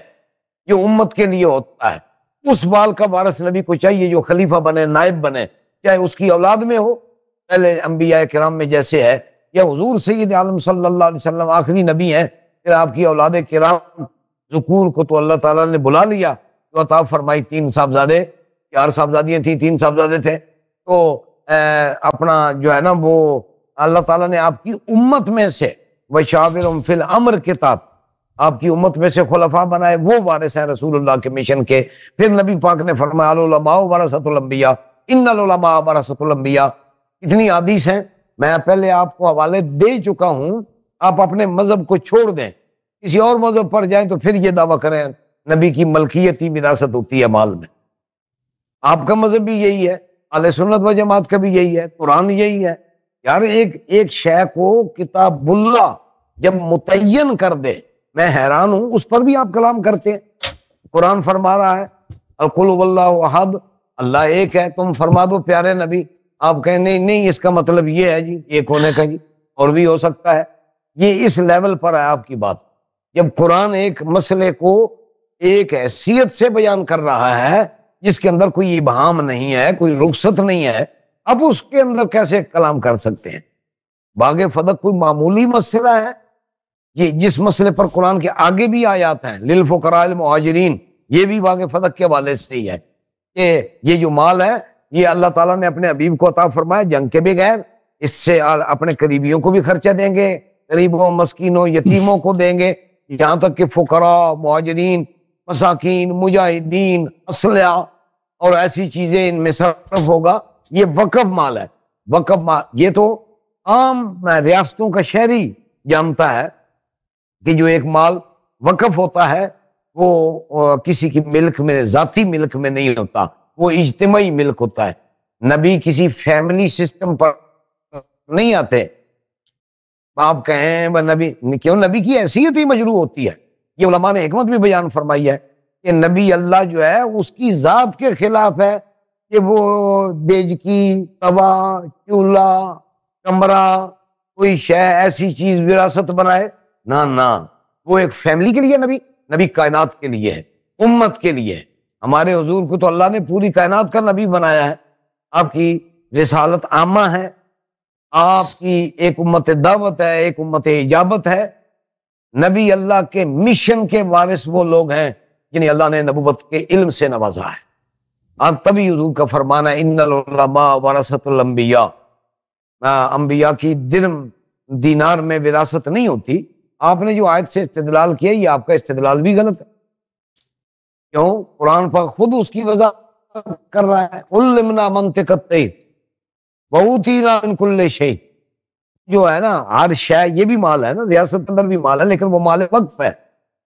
جو امت کے لیے ہوتا ہے۔ اس مال کا وارث نبی کو چاہیے جو خلیفہ بنے، نائب بنے، چاہے اس کی اولاد میں ہو، پہلے انبیاء کرام میں جیسے ہے، یا حضور سید عالم صلی اللہ علیہ وسلم آخری نبی ہیں، پھر آپ کی اولاد کرام ذکور کو تو اللہ تعالیٰ نے بلا لیا، جو عطا فرمائی 3 صاحبزادے، 4 صاحبزادیاں تھیں، 3 صاحبزادے تھے، تو اپنا جو ہے نا وہ اللہ تعالیٰ نے آپ کی امت میں سے وشاورہم فی الامر کے تحت آپ کی امت میں سے خلفاء بنائے، وہ وارث ہیں رسول اللہ کے مشن کے۔ پھر نبی پاک نے فرمایا العلماء ورثۃ الانبیاء، ان العلماء ورثۃ الانبیاء۔ کتنی حدیث ہیں، میں پہلے آپ کو حوالے دے چکا ہوں، آپ اپنے مذہب کو چھوڑ دیں، کسی اور مذہب پر جائیں تو پھر یہ دعویٰ کریں نبی کی ملکیتی وراثت ہوتی ہے مال میں۔ آپ کا مذہب بھی یہی ہے، اہل سنت و جماعت کا بھی یہی ہے، قرآن یہی ہے۔ یار ایک شے کو کتاب اللہ جب متعین کر دے، میں حیران ہوں، اس پر بھی آپ کلام کرتے ہیں۔ قرآن فرما رہا ہے قل هو اللہ احد، اللہ ایک ہے، تم فرما دو پیارے نبی، آپ کہیں نہیں اس کا مطلب یہ ہے جی ایک ہونے کا، جی اور بھی ہو سکتا ہے۔ یہ اس لیول پر ہے آپ کی بات۔ جب قرآن ایک مسئلے کو ایک حیثیت سے بیان کر رہا ہے جس کے اندر کوئی ابہام نہیں ہے، کوئی رخصت نہیں ہے، اب اس کے اندر کیسے کلام کر سکتے ہیں؟ باغ فتح کوئی معمولی مسئلہ ہے؟ یہ جس مسئلے پر قرآن کے آگے بھی آیات ہیں للفقراء المہاجرین، یہ بھی باغ فتح کے حوالے سے ہی ہے کہ یہ جو مال ہے یہ اللہ تعالیٰ نے اپنے حبیب کو عطا فرمایا جنگ کے بغیر، اس سے اپنے قریبیوں کو بھی خرچہ دیں گے، غریبوں، مسکینوں، یتیموں کو دیں گے، یہاں تک کہ فقراء، مہاجرین، مساکین، مجاہدین، اسلحہ اور ایسی چیزیں ان میں صرف ہوگا۔ یہ وقف مال ہے، وقف مال یہ تو عام ریاستوں کا شہری جانتا ہے کہ جو ایک مال وقف ہوتا ہے وہ کسی کی ملک میں، ذاتی ملک میں نہیں ہوتا، وہ اجتماعی ملک ہوتا ہے۔ نبی کسی فیملی سسٹم پر نہیں آتے۔ آپ کہیں وہ نبی کیوں، نبی کی حیثیت ہی مجروح ہوتی ہے۔ یہ علماء نے حکمت بھی بیان فرمائی ہے کہ نبی اللہ جو ہے اس کی ذات کے خلاف ہے کہ وہ دیجکی، توا، چولہا، کمرہ، کوئی شے ایسی چیز وراثت بنائے، نہ وہ ایک فیملی کے لیے، نبی کائنات کے لیے ہے، امت کے لیے ہے۔ ہمارے حضور کو تو اللہ نے پوری کائنات کا نبی بنایا ہے۔ آپ کی رسالت عامہ ہے، آپ کی ایک امت دعوت ہے، ایک امت اجابت ہے۔ نبی اللہ کے مشن کے وارث وہ لوگ ہیں جنہیں اللہ نے نبوت کے علم سے نوازا ہے۔ اور تبھی حضور کا فرمانا ہے ان العلماء ورثۃ الانبیاء، انبیاء کی درم دینار میں وراثت نہیں ہوتی۔ آپ نے جو آیت سے استدلال کیا یہ آپ کا استدلال بھی غلط ہے۔ کیوں؟ قرآن پر خود اس کی وضاحت کر رہا ہے علمنا منطق الطیر وأوتینا من کل شیء، جو ہے نا ہر شے، یہ بھی مال ہے نا، ریاست کے اندر بھی مال ہے، لیکن وہ مال وقف ہے،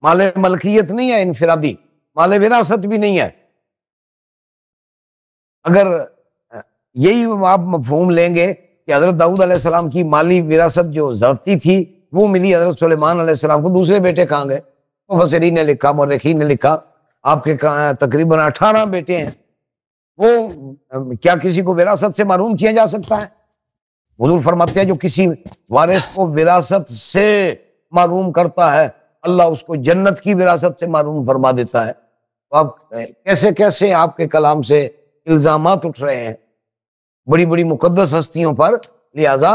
مال ملکیت نہیں ہے انفرادی، مال وراثت بھی نہیں ہے۔ اگر یہی آپ مفہوم لیں گے کہ حضرت داؤد علیہ السلام کی مالی وراثت جو ذاتی تھی وہ ملی حضرت سلیمان علیہ السلام کو، دوسرے بیٹے کہاں گئے؟ مفسرین نے لکھا، مورخین نے لکھا آپ کے تقریباً 18 بیٹے ہیں، وہ کیا کسی کو وراثت سے محروم کیا جا سکتا ہے؟ حضور فرماتے ہیں جو کسی وارث کو وراثت سے محروم کرتا ہے اللہ اس کو جنت کی وراثت سے محروم فرما دیتا ہے۔ تو آپ کیسے آپ کے کلام سے الزامات اٹھ رہے ہیں بڑی بڑی مقدس ہستیوں پر؟ لہذا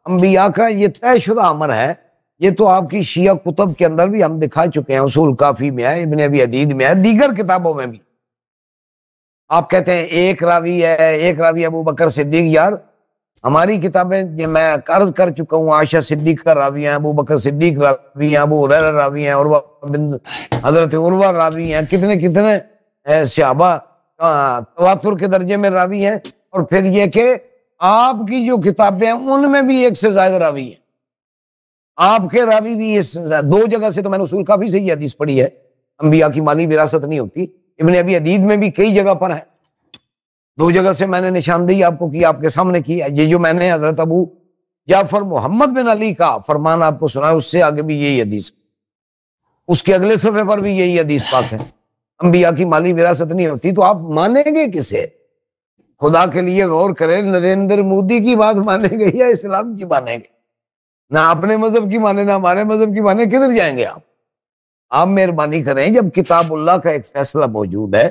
انبیاء کا یہ طے شدہ امر ہے۔ یہ تو آپ کی شیعہ کتب کے اندر بھی ہم دکھا چکے ہیں، اصول کافی میں ہے، ابن ابی عدید میں ہے، دیگر کتابوں میں بھی۔ آپ کہتے ہیں ایک راوی ابو بکر صدیق، یار ہماری کتابیں میں عرض کر چکا ہوں، عائشہ صدیق کا راوی ہیں، ابو بکر صدیق راوی ہیں، ابو ہریرہ راوی ہیں، حضرت عروہ راوی ہیں، کتنے صحابہ تواتر کے درجے میں راوی ہیں۔ اور پھر یہ کہ آپ کی جو کتابیں ہیں ان میں بھی 1 سے زائد راوی ہیں، آپ کے راوی بھی 2 جگہ سے تو میں نے اصول کافی سے یہ حدیث پڑھی ہے انبیاء کی مالی وراثت نہیں ہوتی، ابن ابی عدید میں بھی کئی جگہ پر ہے، 2 جگہ سے میں نے نشاندہی آپ کو کی، آپ کے سامنے کی۔ یہ جو میں نے حضرت ابو جعفر محمد بن علی کا فرمان آپ کو سنا، اس سے آگے بھی یہی حدیث، اس کے اگلے صفحے پر بھی یہی حدیث پاک ہے، انبیاء کی مالی وراثت نہیں ہوتی۔ تو آپ مانیں گے کسے؟ خدا کے لیے غور کریں، نریندر مودی کی بات مانیں گے یا اسلام کی مانیں گے؟ نہ اپنے مذہب کی مانیں نہ ہمارے مذہب کی مانیں، کدھر جائیں گے آپ مہربانی کریں، جب کتاب اللہ کا ایک فیصلہ موجود ہے،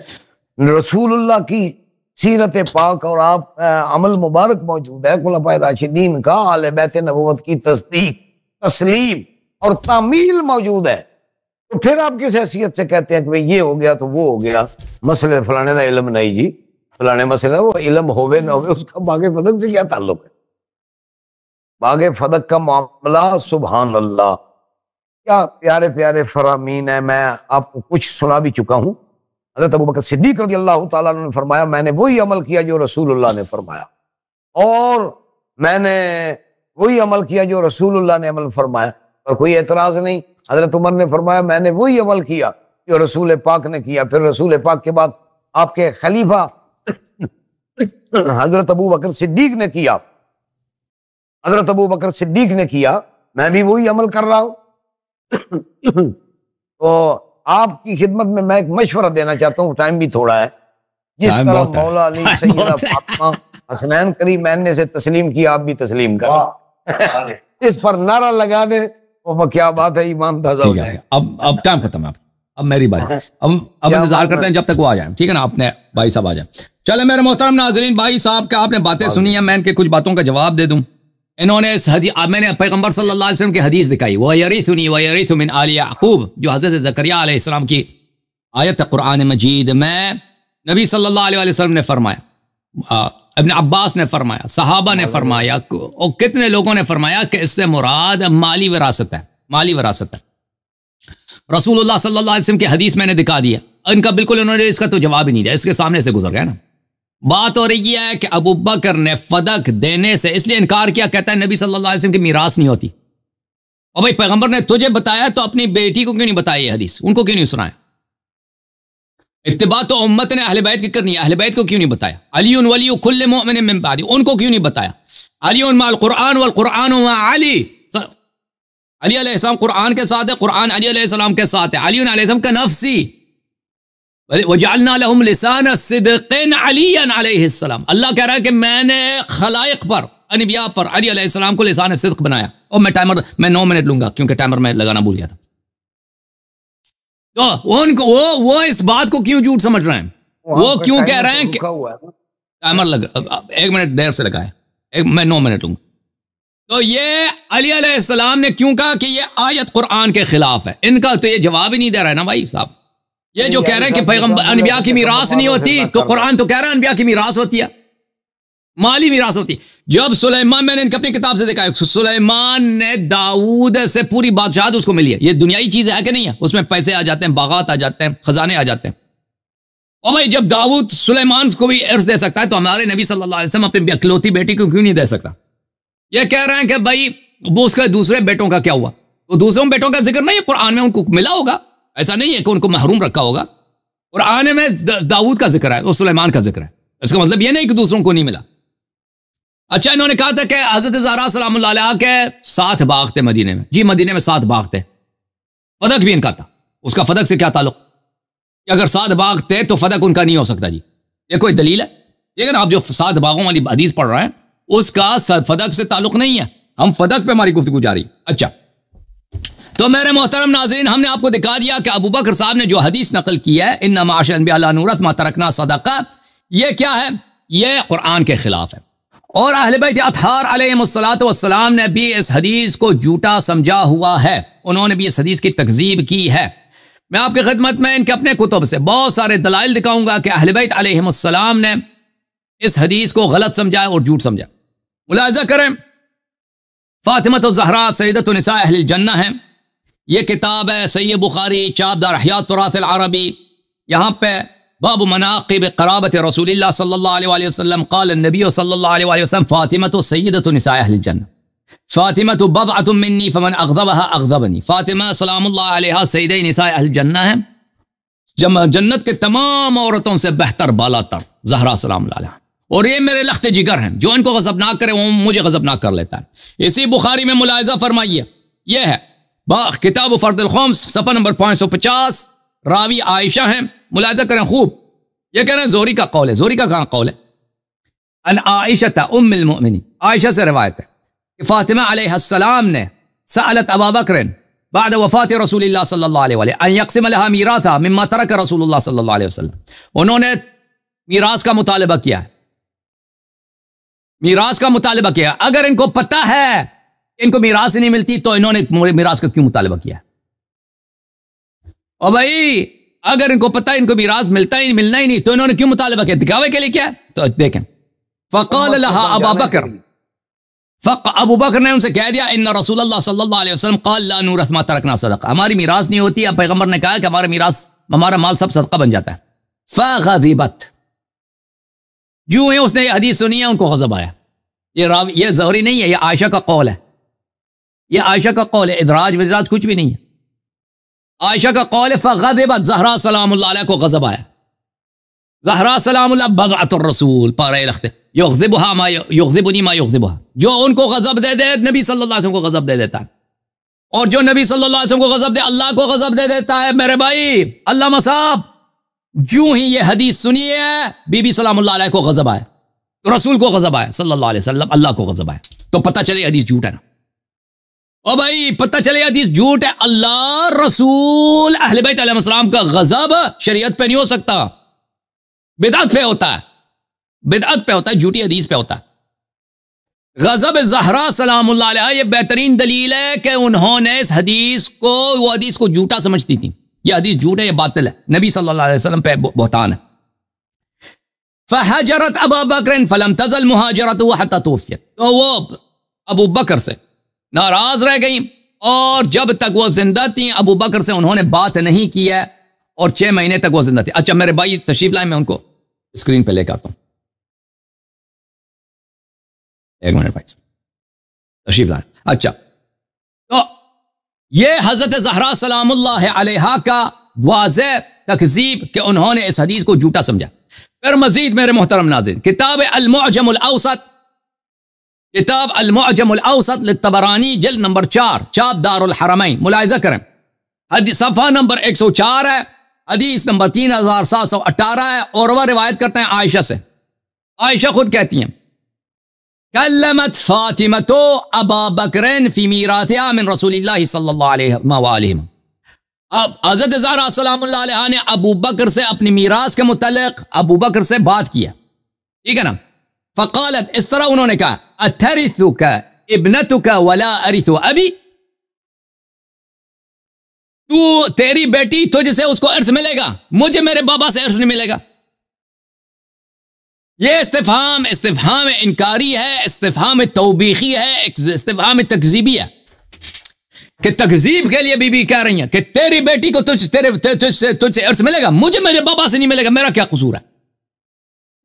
رسول اللہ کی سیرت پاک اور آپ عمل مبارک موجود ہے، خلفائے راشدین کا، اہل بیت نبوت کی تصدیق، تسلیم اور تعمیل موجود ہے، تو پھر آپ کس حیثیت سے کہتے ہیں کہ بھئی یہ ہو گیا تو وہ ہو گیا، مسئلے فلانے کا علم نہیں جی، فلانے مسئلہ وہ علم ہوئے نہ ہوئے اس کا باغ فدق سے کیا تعلق ہے؟ باغ فدق کا معاملہ سبحان اللہ کیا پیارے پیارے فرامین ہے. میں آپ کو کچھ سنا بھی چکا ہوں. حضرت ابوبکر صدیق رضی اللہ تعالیٰ عنہ نے فرمایا میں نے وہی عمل کیا جو رسول اللہ نے فرمایا، اور میں نے وہی عمل کیا جو رسول اللہ نے عمل فرمایا، اور کوئی اعتراض نہیں. حضرت عمر نے فرمایا میں نے وہی عمل کیا جو رسول پاک نے کیا. پھر رسول پاک کے بعد آپ کے خلیفہ حضرت ابوبکر صدیق نے کیا، حضرت ابوبکر صدیق نے کیا، میں بھی وہی عمل کر رہا ہوں. تو آپ کی خدمت میں ایک مشورہ دینا چاہتا ہوں، ٹائم بھی تھوڑا ہے. جس طرح مولا علی سیدہ فاطمہ حسنین کریمین نے سے تسلیم کیا، آپ بھی تسلیم کریں، اس پر نعرہ لگا دیں. وہ کیا بات ہے، ایمان تازہ ہو جائے. اب ٹائم ختم ہے، اب میری بات. اب انتظار کرتے ہیں جب تک وہ آ جائیں، ٹھیک ہے نا؟ اپنے بھائی صاحب آ جائیں. چلے میرے محترم ناظرین، بھائی صاحب کا آپ نے باتیں سنی ہیں، میں ان کے کچھ باتوں کا جواب دے دوں. انہوں نے اس حدیث، میں نے پیغمبر صلی اللہ علیہ وسلم کی حدیث دکھائی، وَيَرِثُنِي وَيَرِثُ مِنْ آلِ يَعْقُوبَ، جو حضرت زکریا علیہ السلام کی آیت قرآن مجید میں نبی صلی اللہ علیہ وسلم نے فرمایا، ابن عباس نے فرمایا، صحابہ نے فرمایا، اور کتنے لوگوں نے فرمایا کہ اس سے مراد مالی وراثت ہے، مالی وراثت ہے. رسول اللہ صلی اللہ علیہ وسلم کی حدیث میں نے دکھا دیا. ان کا بالکل انہوں نے اس کا تو جواب ہی نہیں دیا، اس کے سامنے سے گزر گیا نا. بات ہو رہی ہے کہ ابو بکر نے فدق دینے سے اس لیے انکار کیا، کہتا ہے نبی صلی اللہ علیہ وسلم کی میراث نہیں ہوتی. اور بھائی پیغمبر نے تجھے بتایا تو اپنی بیٹی کو کیوں نہیں بتایا یہ حدیث؟ ان کو کیوں نہیں سنایا؟ اتباع تو امت نے اہل بیت کی کرنی ہے، اہل بیت کو کیوں نہیں بتایا؟ علی ولی کل مؤمن من بعدی، ان کو کیوں نہیں بتایا؟ علی مع القرآن والقرآن مع علی، علی علیہ السلام قرآن کے ساتھ ہے، قرآن علی علیہ السلام کے ساتھ ہے. علی علیہ السلام کا نفسی، وَجَعَلْنَا لَهُمْ لِسَانَ صِدْقٍ عَلِيًّا علیہ السلام. اللہ کہہ رہا ہے کہ میں نے خلائق پر، انبیاء پر علی علیہ السلام کو لسان صدق بنایا. اور میں 9 منٹ لوں گا کیونکہ ٹائمر میں لگانا بھول گیا تھا. تو ان کو وہ اس بات کو کیوں جھوٹ سمجھ رہے ہیں؟ وہ کیوں کہہ رہے ہیں کہ ٹائمر لگا 1 منٹ دیر سے لگایا، میں 9 منٹ لوں گا. تو یہ علی علیہ السلام نے کیوں کہا کہ یہ آیت قرآن کے خلاف ہے؟ ان کا تو یہ جواب ہی نہیں دے رہا ہے نا بھائی صاحب. یہ جو کہہ رہے ہیں کہ پیغمبر انبیاء کی میراث نہیں ہوتی، تو قرآن تو کہہ رہا ہے انبیاء کی میراث ہوتی ہے، مالی میراث ہوتی. جب سلیمان، میں نے ان کی اپنی کتاب سے دیکھا ہے، سلیمان نے داؤد سے پوری بادشاہت اس کو ملی ہے. یہ دنیائی چیز ہے کہ نہیں ہے؟ اس میں پیسے آ جاتے ہیں، باغات آ جاتے ہیں، خزانے آ جاتے ہیں. اور بھائی جب داؤد سلیمان کو بھی ارث دے سکتا ہے تو ہمارے نبی صلی اللہ علیہ وسلم اپنی اکلوتی بیٹی کو کیوں نہیں دے سکتا؟ یہ کہہ رہے ہیں کہ بھائی وہ اس کے دوسرے بیٹوں کا کیا ہوا؟ تو دوسروں بیٹوں کا ذکر نہیں ہے قرآن میں، ان کو ملا ہوگا، ایسا نہیں ہے کہ ان کو محروم رکھا ہوگا. قرآن میں داؤد کا ذکر ہے اور سلیمان کا ذکر ہے، اس کا مطلب یہ نہیں کہ دوسروں کو نہیں ملا. اچھا، انہوں نے کہا تھا کہ حضرت زہرا سلام اللہ علیہ کے 7 باغ تھے مدینے میں. جی مدینے میں 7 باغ تھے، فدق بھی ان کا تھا. اس کا فدق سے کیا تعلق کہ اگر 7 باغ تھے تو فدق ان کا نہیں ہو سکتا؟ جی یہ کوئی دلیل ہے؟ ٹھیک ہے نا؟ آپ جو 7 باغوں والی حدیث پڑھ رہے ہیں اس کا فدق سے تعلق نہیں ہے. ہم فدق پہ ہماری گفتگو جاری. اچھا، تو میرے محترم ناظرین، ہم نے آپ کو دکھا دیا کہ ابو بکر صاحب نے جو حدیث نقل کی ہے، ان معاشر انبیاء لا نورث ما ترکنا صدقہ، یہ کیا ہے؟ یہ قرآن کے خلاف ہے. اور اہل بیت اطہار علیہم الصلوۃ والسلام نے بھی اس حدیث کو جھوٹا سمجھا ہوا ہے، انہوں نے بھی اس حدیث کی تکذیب کی ہے. میں آپ کی خدمت میں ان کے اپنے کتب سے بہت سارے دلائل دکھاؤں گا کہ اہل بیت علیہم السلام نے اس حدیث کو غلط سمجھا اور جھوٹ سمجھا. ملاحظہ کریں، فاطمہ الزہرا سیدۃ نساء اہل الجنہ ہے. یہ کتاب ہے صحیح بخاری، چاپ دار احیاء التراث العربی. یہاں پہ باب مناقب قرابت رسول اللہ صلی اللہ علیہ وآلہ وسلم، قال النبی صلی اللہ علیہ وآلہ وسلم فاطمہ سیدۃ نساء اہل الجنہ، فاطمہ بضعۃ منی فمن اغضبها اغضبنی. فاطمہ سلام اللہ علیہا سیدہ نساء اہل الجنہ ہے، جنت کے تمام عورتوں سے بہتر، بالا تر زہرا سلام اللہ علیہا. اور یہ میرے لخت جگر ہیں، جو ان کو غضبناک کرے وہ مجھے غضبناک کر لیتا ہے. اسی بخاری میں ملاحظہ فرمائیے، یہ ہے کتاب فرد الخمس، صفحہ نمبر 550، راوی عائشہ ہیں. ملاحظہ کریں خوب، یہ کہہ رہے ہیں زہری کا قول ہے. زہری کا کہاں قول ہے؟ ان عائشہ ام المؤمنین، عائشہ سے روایت ہے کہ فاطمہ علیہ السلام نے سألت ابا بکر بعد وفات رسول اللہ صلی اللہ علیہ وسلم ان یقسم لها میراثا مما ترک رسول اللہ صلی اللہ علیہ وسلم، انہوں نے میراث کا مطالبہ کیا ہے، میراث کا مطالبہ کیا، اگر ان کو پتہ ہے ان کو میراث نہیں ملتی تو انہوں نے میراث کا کیوں مطالبہ کیا؟ اور بھائی اگر ان کو پتہ ہے ان کو میراث ملنا ہی نہیں تو انہوں نے کیوں مطالبہ کیا؟ دکھاوے کے لیے کیا؟ تو دیکھیں فقال لها ابا بکر، ابو بکر نے ان سے کہہ دیا ان رسول اللہ صلی اللہ علیہ وسلم قال لا نورث ما ترکنا صدقہ، ہماری میراث نہیں ہوتی، اب پیغمبر نے کہا کہ ہمارا میراث، ہمارا مال سب صدقہ بن جاتا ہے۔ فغضبت، جو ہی اس نے یہ حدیث سنی ہے ان کو غضب آیا۔ یہ زہری نہیں ہے، یہ عائشہ کا قول ہے، یہ عائشہ کا قول ہے، ادراج وزراج کچھ بھی نہیں ہے، عائشہ کا قول ہے۔ فغضبت زہرا سلام اللہ علیہ کو غضب آیا، زہرا سلام اللہ بضعۃ الرسول پارہ لخت یغضبها ما یغضبنی ما یغضبها، جو ان کو غضب دے دے نبی صلی اللہ علیہ وسلم کو غضب دے دیتا ہے، اور جو نبی صلی اللہ علیہ وسلم کو غضب دے اللہ کو غضب دے دیتا ہے۔ میرے بھائی علامہ صاحب، جو ہی یہ حدیث سنی ہے بی بی سلام اللہ علیہ کو غضب آیا، تو رسول کو غضب آیا صلی اللہ علیہ وسلم، اللہ کو غضب آیا، تو پتہ چلے حدیث جھوٹ ہے نا۔ اور بھائی پتہ چلے حدیث جھوٹ ہے، اللہ رسول اہل بیت علیہ السلام کا غضب شریعت پہ نہیں ہو سکتا، بدعت پہ ہوتا ہے، بدعت پہ ہوتا ہے، جھوٹی حدیث پہ ہوتا ہے۔ غضب زہرا سلام اللہ علیہ یہ بہترین دلیل ہے کہ انہوں نے اس حدیث کو، وہ حدیث کو جھوٹا سمجھتی تھی، یہ حدیث جھوٹ ہے، یہ باطل ہے، نبی صلی اللہ علیہ وسلم پہ بہتان ہے۔ فہجرت ابا بکر فلم تزل مہاجرته حتى توفیت، تو وہ ابو بکر سے ناراض رہ گئیں اور جب تک وہ زندہ تھیں ابو بکر سے انہوں نے بات نہیں کی ہے، اور 6 مہینے تک وہ زندہ تھی۔ اچھا میرے بھائی تشریف لائیں، میں ان کو اسکرین پہ لے کے آتا ہوں، ایک منٹ بھائی تشریف لائیں۔ اچھا تو یہ حضرت زہرا سلام اللہ علیہا کا واضح تکذیب کہ انہوں نے اس حدیث کو جھوٹا سمجھا۔ پھر مزید میرے محترم ناظرین، کتاب المعجم الاوسط، کتاب المعجم الاوسط للطبرانی جلد نمبر 4 چاپ دار الحرمین، ملاحظہ کریں صفحہ نمبر 104 ہے، حدیث نمبر 3718 ہے، اور وہ روایت کرتے ہیں عائشہ سے، عائشہ خود کہتی ہیں کلمت فاطمۃ ابا بکر فی میراثها من رسول اللہ صلی اللہ علیہ وآلہ۔ اب حضرت زہرا سلام اللہ علیہ نے ابو بکر سے اپنی میراث کے متعلق ابو بکر سے بات کیا، ٹھیک ہے نا۔ فقالت، اس طرح انہوں نے کہا اترثک ابنتک ولا ارث ابی، تو تیری بیٹی تجھ سے اس کو ارث ملے گا، مجھے میرے بابا سے ارث نہیں ملے گا۔ یہ استفہام انکاری ہے، استفہام توبیخی ہے، استفہام تکذیبی ہے، کہ تکذیب کے لیے بی بی کہہ رہی ہیں کہ تیری بیٹی کو تجھ سے ارث ملے گا، مجھے میرے بابا سے نہیں ملے گا، میرا کیا قصور ہے؟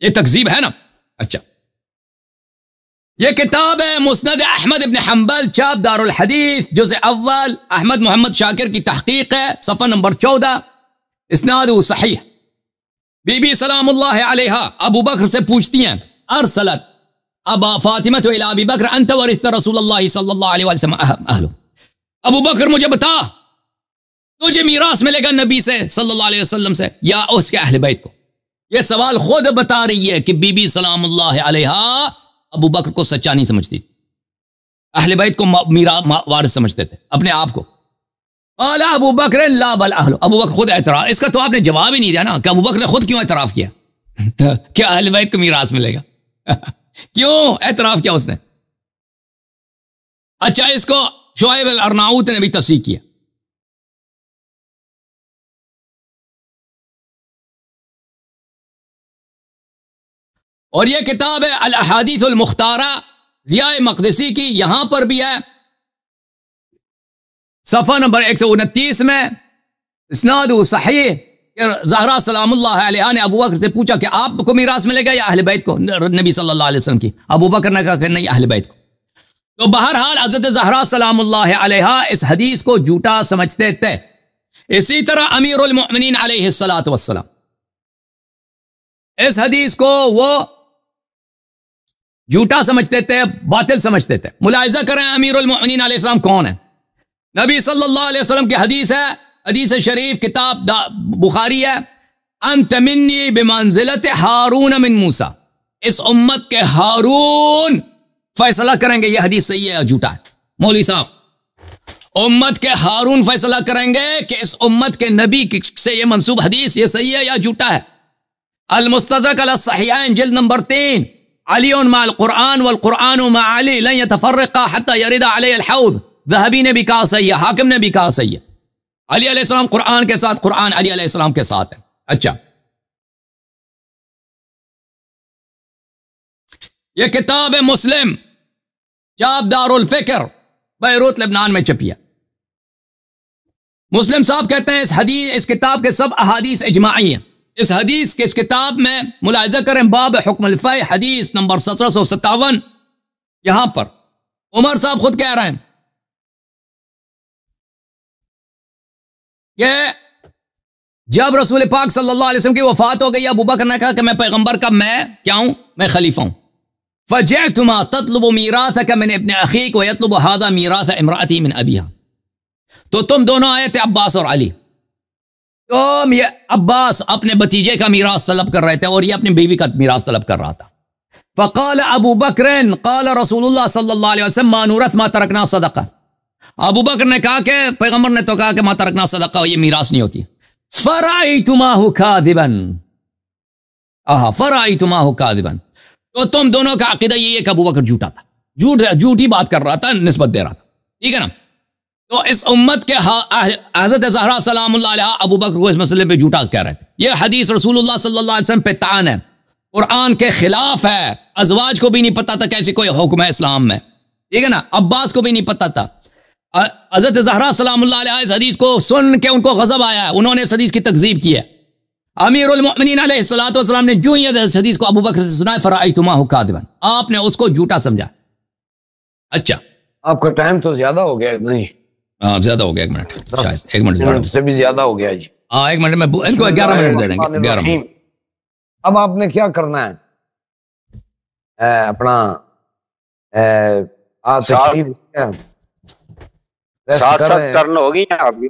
یہ تکذیب ہے نا۔ اچھا یہ کتاب ہے مسند احمد ابن حنبل چاپ دار الحدیث جزء اول، احمد محمد شاکر کی تحقیق ہے، صفحہ نمبر 14، اسناد صحیح۔ بی بی سلام اللہ علیہ ابو بکر سے پوچھتی ہیں ارسلت ابا فاطمہ الی ابی بکر انت ورثت رسول اللہ صلی اللہ علیہ وسلم اہلو، ابو بکر مجھے بتا تجھے میراث ملے گا نبی سے صلی اللہ علیہ وسلم سے یا اس کے اہل بیت کو؟ یہ سوال خود بتا رہی ہے کہ بی بی سلام اللہ علیہ ابو بکر کو سچا نہیں سمجھتی، اہل بیت کو وارث سمجھتے تھے اپنے آپ کو۔ قال ابو بکر لا بل اہل، ابو بکر خود اعتراف، اس کا تو آپ نے جواب ہی نہیں دیا نا کہ ابو بکر نے خود کیوں اعتراف کیا کہ اہل بیت کو میراث ملے گا کیوں اعتراف کیا اس نے؟ اچھا اس کو شعیب الارناؤت نے بھی تصحیح کیا۔ اور یہ کتاب ہے الاحادیث المختارہ ضیاء مقدسی کی، یہاں پر بھی ہے صفحہ نمبر 129 میں، اسناد صحیح، زہرا سلام اللہ علیہ نے ابو بکر سے پوچھا کہ آپ کو میراث ملے گا یا اہل بیت کو، نبی صلی اللہ علیہ وسلم کی، ابو بکر نے کہا کہ نہیں اہل بیت کو۔ تو بہرحال حضرت زہرا سلام اللہ علیہ اس حدیث کو جھوٹا سمجھتے تھے۔ اسی طرح امیر المؤمنین علیہ الصلوۃ والسلام اس حدیث کو وہ جھوٹا سمجھتے تھے، باطل سمجھتے تھے۔ ملاحظہ کریں امیر المؤمنین علیہ السلام کون ہے؟ نبی صلی اللہ علیہ وسلم کی حدیث ہے، حدیث شریف کتاب بخاری ہے، انت منی بمنزلت ہارون من موسیٰ، اس امت کے ہارون فیصلہ کریں گے یہ حدیث صحیح ہے یا جھوٹا ہے؟ مولوی صاحب، امت کے ہارون فیصلہ کریں گے کہ اس امت کے نبی سے یہ منسوب حدیث یہ صحیح ہے یا جھوٹا ہے۔ المستدرک علی الصحیحین جلد نمبر 3، علی مع القرآن والقرآن مع علی لن يتفرقا حتی یرد علی الحوض، ذہبی نے بھی کہا صحیح ہے، حاکم نے بھی کہا صحیح ہے۔ علی علیہ السلام قرآن کے ساتھ، قرآن علی علیہ السلام کے ساتھ ہے۔ اچھا، یہ کتاب مسلم چاپ دار الفکر بیروت لبنان میں چھپی ہے۔ مسلم صاحب کہتے ہیں اس کتاب کے سب احادیث اجماعی ہیں۔ اس حدیث کے اس کتاب میں ملاحظہ کریں، باب حکم الفی حدیث نمبر 1757، یہاں پر عمر صاحب خود کہہ رہے ہیں کہ جب رسول پاک صلی اللہ علیہ وسلم کی وفات ہو گئی، ابو بکر نے کہا کہ میں پیغمبر کا میں کیا ہوں؟ میں خلیفہ ہوں۔ فجعتما تطلب میراثک من ابن اخیک ویطلب هذا میراث امرأتی من ابیہا، تو تم دونوں آئے تھے عباس اور علی، تو یہ عباس اپنے بتیجے کا میراث طلب کر رہے تھے اور یہ اپنی بیوی کا میراث طلب کر رہا تھا۔ فقال ابو بکر قال رسول اللہ صلی اللہ علیہ وسلم ما نورث ما ترکنا صدقہ، ابو بکر نے کہا کہ پیغمبر نے تو کہا کہ ما ترکنا صدقہ، یہ میراث نہیں ہوتی۔ فرأیتماہ کاذبا، فرأیتماہ کاذبا، تو تم دونوں کا عقیدہ یہ ہے کہ ابو بکر جھوٹا تھا، جھوٹی بات کر رہا تھا، نسبت دے رہا تھا، ٹھیک ہے نا؟ تو اس امت کے حضرت زہرا سلام اللہ علیہ ابو بکر کو اس مسئلے پہ جھوٹا کہہ رہے تھے۔ یہ حدیث رسول اللہ صلی اللہ علیہ وسلم پہ طعن ہے، قرآن کے خلاف ہے، ازواج کو بھی نہیں پتا تھا کیسی کوئی حکم ہے اسلام میں، ٹھیک ہے نا؟ عباس کو بھی نہیں پتا تھا۔ حضرت زہرا سلام اللہ علیہ اس حدیث کو سن کے ان کو غضب آیا ہے، انہوں نے اس حدیث کی تکذیب کی ہے۔ امیر المؤمنین علیہ الصلوۃ والسلام نے جو یہ حدیث کو ابو بکر سے سنا ہے، فرأیتماہ کاذبا، آپ نے اس کو جھوٹا سمجھا۔ اچھا، آپ کا ٹائم تو زیادہ ہو گیا نہیں؟ ہاں زیادہ ہو گیا، 1 منٹ، شاید 1 منٹ سے بھی زیادہ ہو گیا جی۔ ہاں 1 منٹ میں ان کو 11 منٹ دے دیں گے، 11 منٹ۔ اب آپ نے کیا کرنا ہے؟ اپنا تشریف 7 ٹرن ہوگی آپ کی،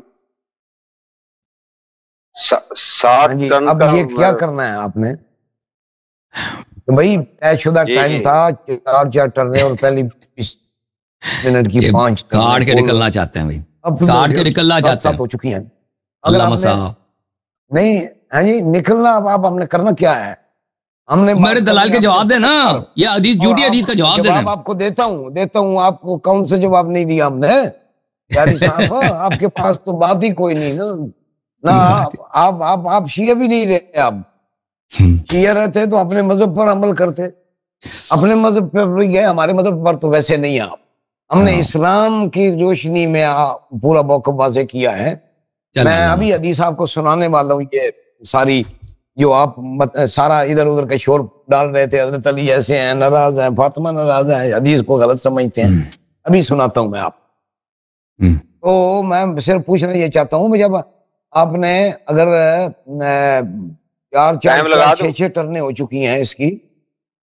7 ٹرن۔ اب یہ کیا کرنا ہے آپ نے؟ بھائی طے شدہ ٹائم تھا 4 ٹرنے اور پہلی 20 منٹ کی 5 کاٹ کے نکلنا چاہتے ہیں بھائی، اب کاٹ کے نکلنا چاہتے ہیں، ہو چکی ہیں۔ علامہ صاحب نہیں، ہاں جی نکلنا، اب ہم نے کرنا کیا ہے؟ ہم نے میرے دلال کے جواب دے نا، یہ حدیث جھوٹی حدیث کا جواب دے دیں۔ آپ کو دیتا ہوں، آپ کو کون سے جواب نہیں دیا ہم نے یاری صاحب؟ آپ کے پاس تو بات ہی کوئی نہیں نا، آپ شیعہ بھی نہیں رہتے، آپ شیعہ رہتے تو اپنے مذہب پر عمل کرتے، اپنے مذہب پر بھی گئے، ہمارے مذہب پر تو ویسے نہیں آپ۔ ہم نے اسلام کی روشنی میں پورا موقف واضح کیا ہے۔ میں ابھی حدیث آپ کو سنانے والا ہوں، یہ ساری جو آپ سارا ادھر ادھر کا شور ڈال رہے تھے، حضرت علی ایسے ہیں، ناراض ہیں، فاطمہ ناراض ہیں، حدیث کو غلط سمجھتے ہیں، ابھی سناتا ہوں میں آپ۔ تو میں صرف پوچھنا یہ چاہتا ہوں، جب آپ نے اگر 4-6 ٹرنیں ہو چکی ہیں اس کی،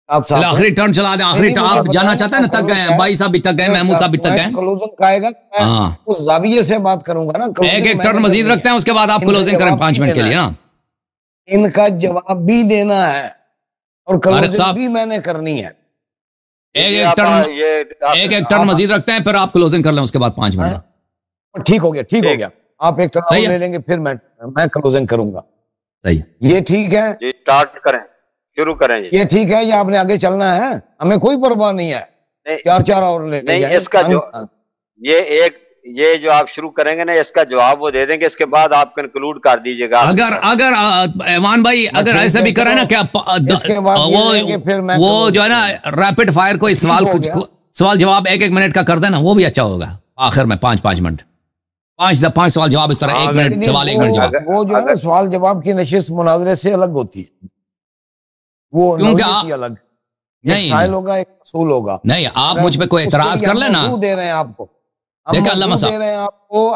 آخری ٹرن چلا دیں، آخری ٹرن آپ جانا چاہتے ہیں نا، تک گئے ہیں، بھائی صاحب بھی تک گئے، محمود صاحب بھی تک گئے۔ کلوزنگ کا آئے گا، اس زاویے سے بات کروں گا نا، ایک ٹرن مزید رکھتے ہیں، اس کے بعد آپ کلوزنگ کریں 5 منٹ کے لیے نا۔ ان کا جواب بھی دینا ہے اور کلوزنگ بھی میں نے کرنی ہے۔ ایک ٹرن مزید رکھتے ہیں، پھر آپ کلوزنگ کر لیں اس کے بعد 5 منٹ۔ ٹھیک ہو گیا، آپ ایک ٹرن لے لیں گے، پھر میں کلوزنگ کروں گا۔ صحیح، یہ ٹھیک ہے جی، سٹارٹ کریں، شروع کریں۔ یہ ٹھیک ہے، یا آپ نے آگے چلنا ہے؟ ہمیں کوئی پرواہ نہیں ہے، 4 اور لے نہیں، اس کا جو یہ جو آپ شروع کریں گے نا، اس کا جواب وہ دے دیں گے، اس کے بعد آپ کنکلوڈ کر دیجئے گا۔ اگر ایمان بھائی اگر ایسے بھی کریں نا کہ وہ جو ہے نا ریپڈ فائر کوئی سوال جواب 1 منٹ کا کر دیں نا، وہ بھی اچھا ہوگا، آخر میں 5 منٹ، 5 سوال جواب، اس طرح 1 منٹ سوال 1 منٹ جواب۔ وہ جو ہے نا سوال جواب کی نشست مناظرے سے الگ ہوتی ہے، وہ نوعیت الگ، ایک سائل ہوگا، ایک اصول ہوگا۔ نہیں، آپ مجھ پہ کوئی اعتراض کر لینا، دے رہے ہیں آپ کو، دیکھیں علامہ صاحب، دے رہے ہیں آپ کو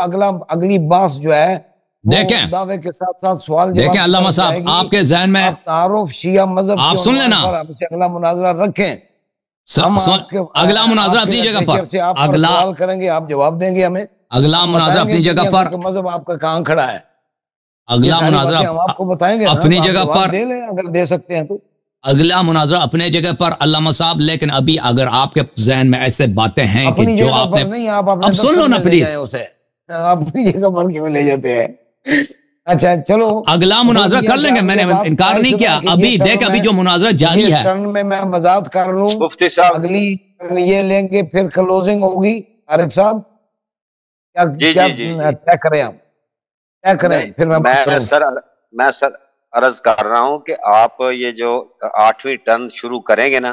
اگلی بحث جو ہے، دیکھیں دعوے کے ساتھ ساتھ سوال جواب، دیکھیں علامہ صاحب، آپ کے ذہن میں تعارف شیعہ مذہب آپ سن لینا، آپ سے اگلا مناظرہ رکھیں، اگلا مناظرہ اپنی جگہ پر، اگلا سوال کریں گے، آپ جواب دیں گے ہمیں، اگلا مناظرہ اپنی جگہ پر، مذہب آپ کا کہاں کھڑا ہے، اگلا مناظرہ ہم آپ کو بتائیں گے اپنی جگہ پر، دے لیں اگر دے سکتے ہیں تو۔ اگلا مناظرہ اپنے جگہ پر علامہ صاحب، لیکن ابھی اگر آپ کے ذہن میں ایسے باتیں ہیں کہ جو آپ نے نہیں، آپ اب سن لو نا پلیز، اپنی جگہ پر کیوں لے جاتے ہیں؟ اچھا چلو اگلا مناظرہ کر لیں گے، میں نے انکار نہیں کیا، ابھی دیکھ ابھی جو مناظرہ جاری ہے میں مزاد کر لوں، مفتی صاحب اگلی یہ لیں گے، پھر کلوزنگ ہوگی۔ طارق صاحب کیا طے کریں ہم، طے کریں پھر میں سر عرض کر رہا ہوں کہ آپ یہ جو 8ویں ٹرن شروع کریں گے نا،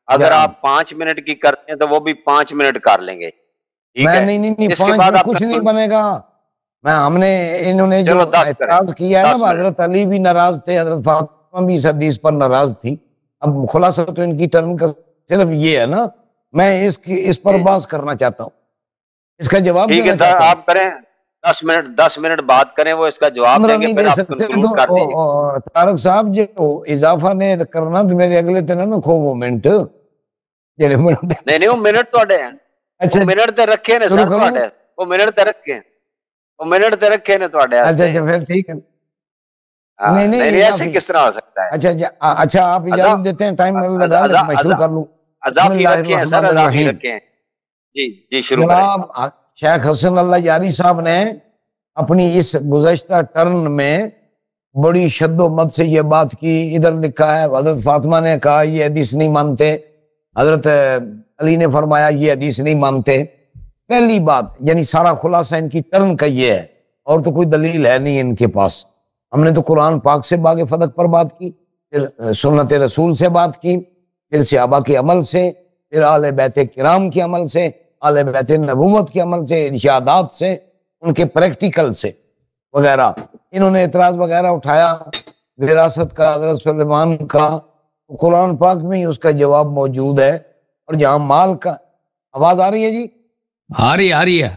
اگر آپ 5 منٹ کی کرتے ہیں تو وہ بھی 5 منٹ کر لیں گے، میں نہیں 5 منٹ کچھ نہیں بنے گا۔ ہم نے انہوں نے جو اعتراض کیا ہے نا، حضرت علی بھی ناراض تھے، حضرت فاطمہ بھی اس حدیث پر ناراض تھی، اب خلاصہ تو ان کی ٹرن کا صرف یہ ہے نا، میں اس پر بحث کرنا چاہتا ہوں، اس کا جواب دینا چاہتا ہوں۔ آپ کریں 10 منٹ بات کریں، وہ اس کا جواب دیں گے، پھر آپ کنکلوڈ کر دیں گے۔ طارق صاحب جو اضافہ نے کرنا تو میرے اگلے دن نہ کھو وہ منٹ نہیں وہ منٹ توڑے ہیں، اچھا منٹ تے رکھے نے سر توڑے، وہ منٹ تے رکھے ہیں، وہ منٹ تے رکھے نے توڑے۔ اچھا پھر ٹھیک ہے، نہیں ایسے کس طرح ہو سکتا ہے؟ اچھا آپ اجازت دیتے ہیں، ٹائم میں لگا لیں، میں شروع کر لوں۔ اضافی رکھے ہیں سر، اضافی رکھے ہیں، جی شروع کریں۔ جناب شیخ حسن اللہ یاری صاحب نے اپنی اس گزشتہ ٹرن میں بڑی شد و مد سے یہ بات کی، ادھر لکھا ہے حضرت فاطمہ نے کہا یہ حدیث نہیں مانتے، حضرت علی نے فرمایا یہ حدیث نہیں مانتے۔ پہلی بات یعنی سارا خلاصہ ان کی ٹرن کا یہ ہے، اور تو کوئی دلیل ہے نہیں ان کے پاس۔ ہم نے تو قرآن پاک سے باغ فدق پر بات کی، پھر سنت رسول سے بات کی، پھر صحابہ کے عمل سے، پھر آل بیت کرام کے عمل سے، آل بیت نبوت کے عمل سے، ارشادات سے، ان کے پریکٹیکل سے وغیرہ۔ انہوں نے اعتراض وغیرہ اٹھایا وراثت کا، حضرت سلیمان کا، قرآن پاک میں ہی اس کا جواب موجود ہے۔ اور جہاں مال کا، آواز آ رہی ہے جی؟ آ رہی ہے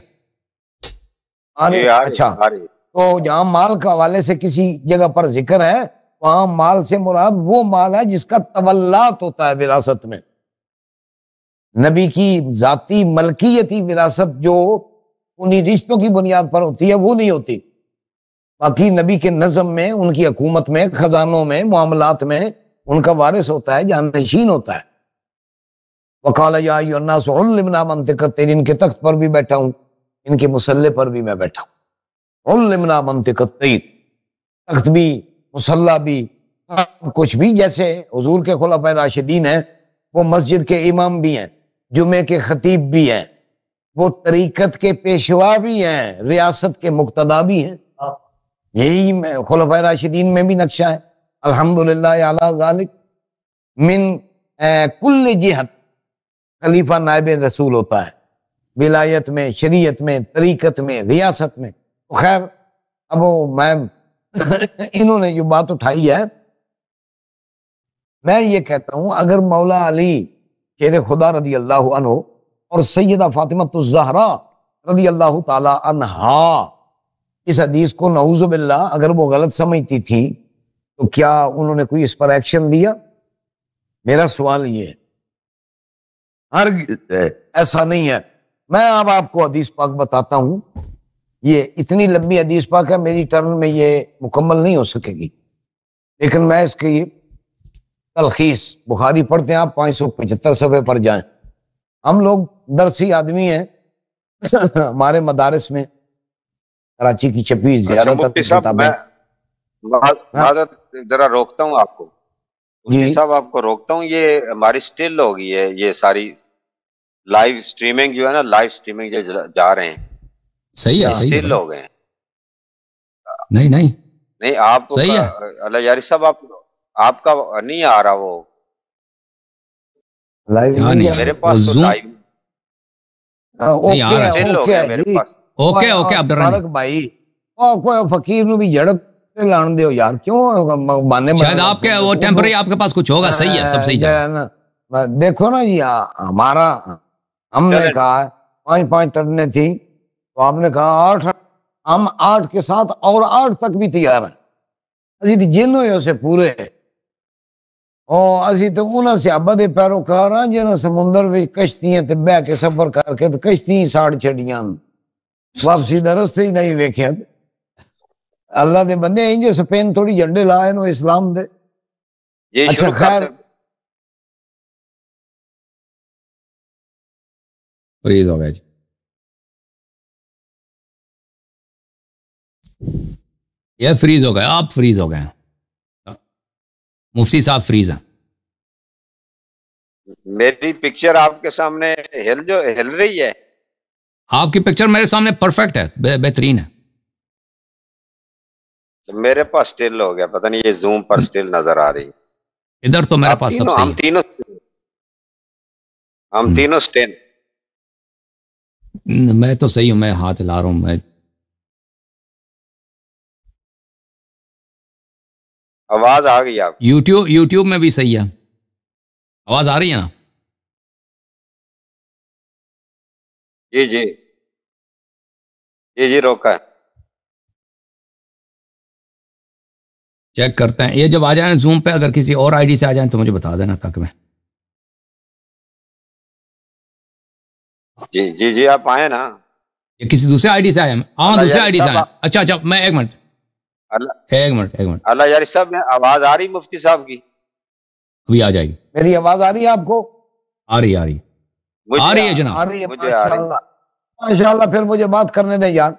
اچھا، تو جہاں مال کا حوالے سے کسی جگہ پر ذکر ہے، وہاں مال سے مراد وہ مال ہے جس کا تولات ہوتا ہے وراثت میں۔ نبی کی ذاتی ملکیتی وراثت جو انہی رشتوں کی بنیاد پر ہوتی ہے وہ نہیں ہوتی۔ باقی نبی کے نظم میں، ان کی حکومت میں، خزانوں میں، معاملات میں ان کا وارث ہوتا ہے، جانشین ہوتا ہے۔ وَقَالَ يَا أَيُّهَا النَّاسُ عُلِّمْنَا مَنطِقَ الطَّيْرِ، ان کے تخت پر بھی بیٹھا ہوں، ان کے مسلح پر بھی میں بیٹھا ہوں۔ عُلِّمْنَا مَنطِقَ الطَّيْرِ، تخت بھی، مسلح بھی، کچھ بھی، جیسے حضور کے خلفائے راشدین ہیں، وہ مسجد کے امام بھی ہیں، جمعے کے خطیب بھی ہیں، وہ طریقت کے پیشوا بھی ہیں، ریاست کے مقتدا بھی ہیں۔ یہی خلفائے راشدین میں بھی نقشہ ہے۔ الحمدللہ علی ذالک من کل جہت، خلیفہ نائب رسول ہوتا ہے، ولایت میں، شریعت میں، طریقت میں، ریاست میں۔ خیر اب میں انہوں نے جو بات اٹھائی ہے، میں یہ کہتا ہوں اگر مولا علی شیر خدا رضی اللہ عنہ اور سیدہ فاطمہ الزہرا رضی اللہ تعالی عنہا اس حدیث کو نعوذ باللہ اگر وہ غلط سمجھتی تھی تو کیا انہوں نے کوئی اس پر ایکشن لیا؟ میرا سوال یہ ہے، ایسا نہیں ہے۔ میں اب آپ کو حدیث پاک بتاتا ہوں، یہ اتنی لمبی حدیث پاک ہے، میری ٹرن میں یہ مکمل نہیں ہو سکے گی، لیکن میں اس کی تلخیص، بخاری پڑھتے ہیں آپ 575 صفحے پر جائیں۔ ہم لوگ درسی آدمی ہیں، ہمارے مدارس میں کراچی کی چھپی زیادہ تر کتابیں۔ ذرا روکتا ہوں آپ کو، مفتی صاحب آپ کو روکتا ہوں، یہ ہماری سٹل ہو گئی ہے، یہ ساری لائیو سٹریمنگ جو ہے نا، لائیو سٹریمنگ جو جا رہے ہیں، صحیح ہے، سٹل ہو گئے ہیں۔ نہیں آپ اللہ یاری صاحب آپ کا نہیں آ رہا، وہ میرے پاس تو لائیو اوکے طارق بھائی، کوئی فقیر نو بھی جھڑپ لان دیو یار، کیوں بانے؟ شاید آپ کے وہ ٹیمپرری آپ کے پاس کچھ ہوگا، صحیح ہے، سب صحیح ہے۔ دیکھو نا جی، ہمارا ہم نے کہا 5 ٹرنیں تھی، تو آپ نے کہا 8، ہم 8 کے ساتھ اور 8 تک بھی تیار ہیں۔ اسی تو جن ہوئے اسے پورے، اسی تو انہاں صحابہ دے پیروکار ہاں جنہاں سمندر میں کشتیاں تے بہ کے سفر کر کے تو کشتیاں ساڑ چھڑیاں، واپسی دا رستے ہی نہیں ویکھیا۔ اللہ دے بندے انجے سپین تھوڑی جھنڈے لائے نو اسلام دے۔ اچھا خیر، فریز ہو گیا جی. یہ فریز ہو گیا, آپ فریز ہو گئے, مفتی صاحب فریز ہیں. میری پکچر آپ کے سامنے ہل رہی ہے. آپ کی پکچر میرے سامنے پرفیکٹ ہے, بہترین ہے. میرے پاس سٹل ہو گیا, پتہ نہیں یہ زوم پر سٹل نظر آ رہی. ادھر تو میرے پاس سب صحیح ہے. ہم تینوں سٹل. میں تو صحیح ہوں, میں ہاتھ ہلا رہا ہوں. میں آواز آ گئی آپ. یوٹیوب میں بھی صحیح ہے, آواز آ رہی ہے نا؟ جی جی جی جی روکا ہے. چیک کرتے ہیں. یہ جب آ جائیں زوم پہ, اگر کسی اور آئی ڈی سے آ جائیں تو مجھے بتا دینا تاکہ میں. جی جی جی آپ آئے نا. یہ کسی دوسرے آئی ڈی سے آئے. ہاں دوسرے آئی ڈی سے آئے. اچھا اچھا, میں ایک منٹ. اللہ یاری صاحب, آواز آ رہی مفتی صاحب کی؟ ابھی آ جائے گی. میری آواز آ رہی ہے آپ کو؟ آ رہی ہے جناب, آ رہی ہے. ماشاء اللہ. پھر مجھے بات کرنے دیں یار.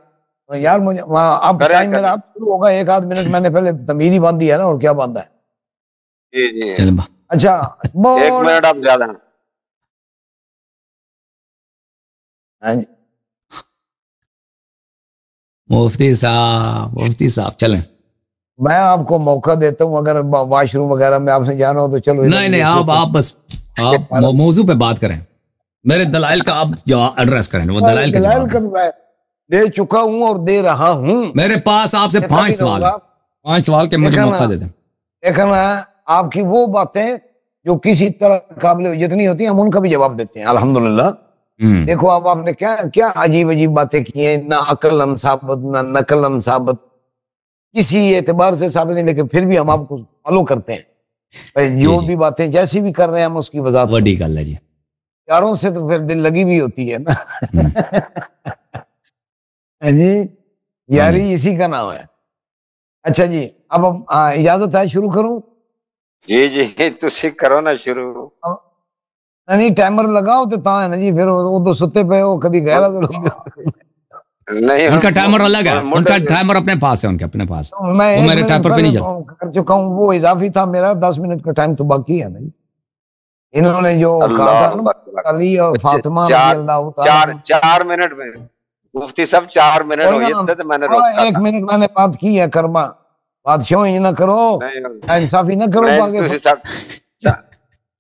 مجھے اب ٹائم میرا اب شروع ہوگا. 1-8 منٹ میں نے پہلے تمیزی باندھی ہے نا, اور کیا باندھا ہے. جی جی چلیں با. اچھا 1 منٹ آپ زیادہ. مفتی صاحب چلیں. میں آپ کو موقع دیتا ہوں, اگر واش روم وغیرہ میں آپ سے جانا ہو تو چلو. نہیں آپ بس آپ موضوع پہ بات کریں. میرے دلائل کا آپ ایڈریس کریں. وہ دلائل کا جواب میں دے چکا ہوں اور دے رہا ہوں. میرے پاس آپ سے 5 سوال ہیں. 5 سوال کے مجھے موقع دے دیں. لیکن آپ کی وہ باتیں جو کسی طرح قابل جتنی ہوتی ہیں, ہم ان کا بھی جواب دیتے ہیں الحمدللہ. دیکھو اب آپ نے کیا عجیب باتیں کی ہیں. نہ عقل ثابت, نہ نقل ثابت, کسی اعتبار سے ثابت نہیں, لیکن پھر بھی ہم آپ کو فالو کرتے ہیں. جو بھی باتیں جیسی بھی کر رہے ہیں ہم اس کی وضاحت. وڈی گل ہے جی. یاروں سے تو پھر دل لگی بھی ہوتی ہے نا. جی یاری اسی کا نام ہے. اچھا جی, اب اجازت ہے شروع کروں؟ جی جی تو سکھ کرو نا شروع. نہیں ٹائمر لگاؤ تو ہے نا جی. پھر وہ تو ستے پہ وہ کدی گہرا نہیں, ان کا ٹائمر الگ ہے. ان کا ٹائمر اپنے پاس ہے. ان کے اپنے پاس. میں وہ میرے ٹائمر پہ نہیں جاتا. کر چکا ہوں, وہ اضافی تھا میرا. 10 منٹ کا ٹائم تو باقی ہے نا. انہوں نے جو کہا تھا نا علی اور فاطمہ رضی اللہ تعالیٰ. 4 منٹ میں مفتی صاحب 4 منٹ ہوئے تھے تو میں نے روکا. 1 منٹ میں نے بات کی ہے. کرما بادشاہ نہ کرو, انصافی نہ کرو.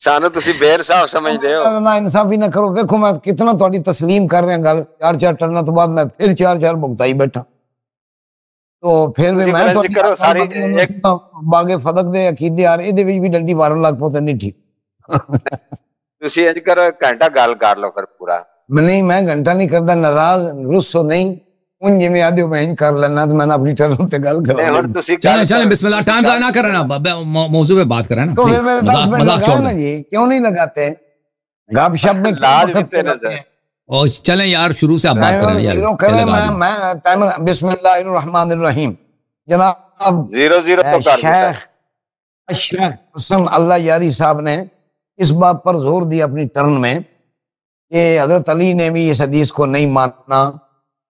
سانو تسی بیر صاحب سمجھ دے ہو. نہ انصافی نہ کرو. دیکھو میں کتنا تھوڑی تسلیم کر رہے ہیں گل. 4 ٹرنا تو بعد میں پھر 4 بھگتائی بیٹھا. تو پھر بھی میں باغے فدق دے عقیدے آ رہے یہ بھی ڈنڈی مارن لگ پوتے. نہیں ٹھیک. تسی انج کرو 1 گھنٹہ گل کر لو پھر پورا. نہیں میں گھنٹہ نہیں کرتا. ناراض رسو نہیں. ان جی میں آدھی میں کر لینا تو میں نے اپنی ٹرن تے گل کرا. چلیں بسم اللہ. ٹائم ضائع نہ کریں نا, موضوع پہ بات کریں نا. تو پھر میرے 10 منٹ لگائے نا جی. کیوں نہیں لگاتے؟ گپ شپ میں اور چلیں یار شروع سے آپ بات کریں. میں ٹائمر. بسم اللہ الرحمن الرحیم. جناب 0 شیخ اشرف حسن اللہ یاری صاحب نے اس بات پر زور دیا اپنی ٹرن میں کہ حضرت علی نے بھی اس حدیث کو نہیں مانا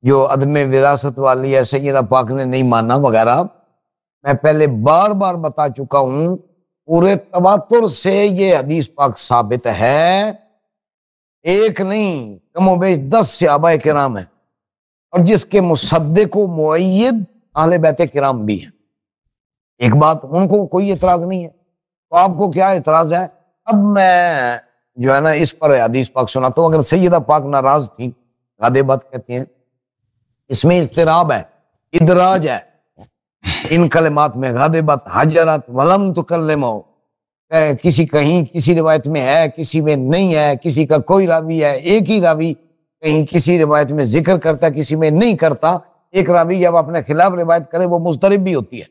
جو عدم وراثت والی ہے, سیدہ پاک نے نہیں مانا وغیرہ. میں پہلے بار بار بتا چکا ہوں, پورے تواتر سے یہ حدیث پاک ثابت ہے. ایک نہیں, کم و بیش 10 صحابہ کرام ہیں, اور جس کے مصدق و مؤید اہل بیت کرام بھی ہیں. ایک بات, ان کو کوئی اعتراض نہیں ہے. تو آپ کو کیا اعتراض ہے؟ اب میں جو ہے نا اس پر حدیث پاک سناتا ہوں. اگر سیدہ پاک ناراض تھی, غادے بات کہتے ہیں, اس میں اضطراب ہے, ادراج ہے ان کلمات میں. غادبت حجرت ولم تکلمو, کسی کہیں کسی روایت میں ہے, کسی میں نہیں ہے, کسی کا کوئی راوی ہے, ایک ہی راوی کہیں کسی روایت میں ذکر کرتا ہے, کسی میں نہیں کرتا. ایک راوی جب اپنے خلاف روایت کرے وہ مضطرب بھی ہوتی ہے.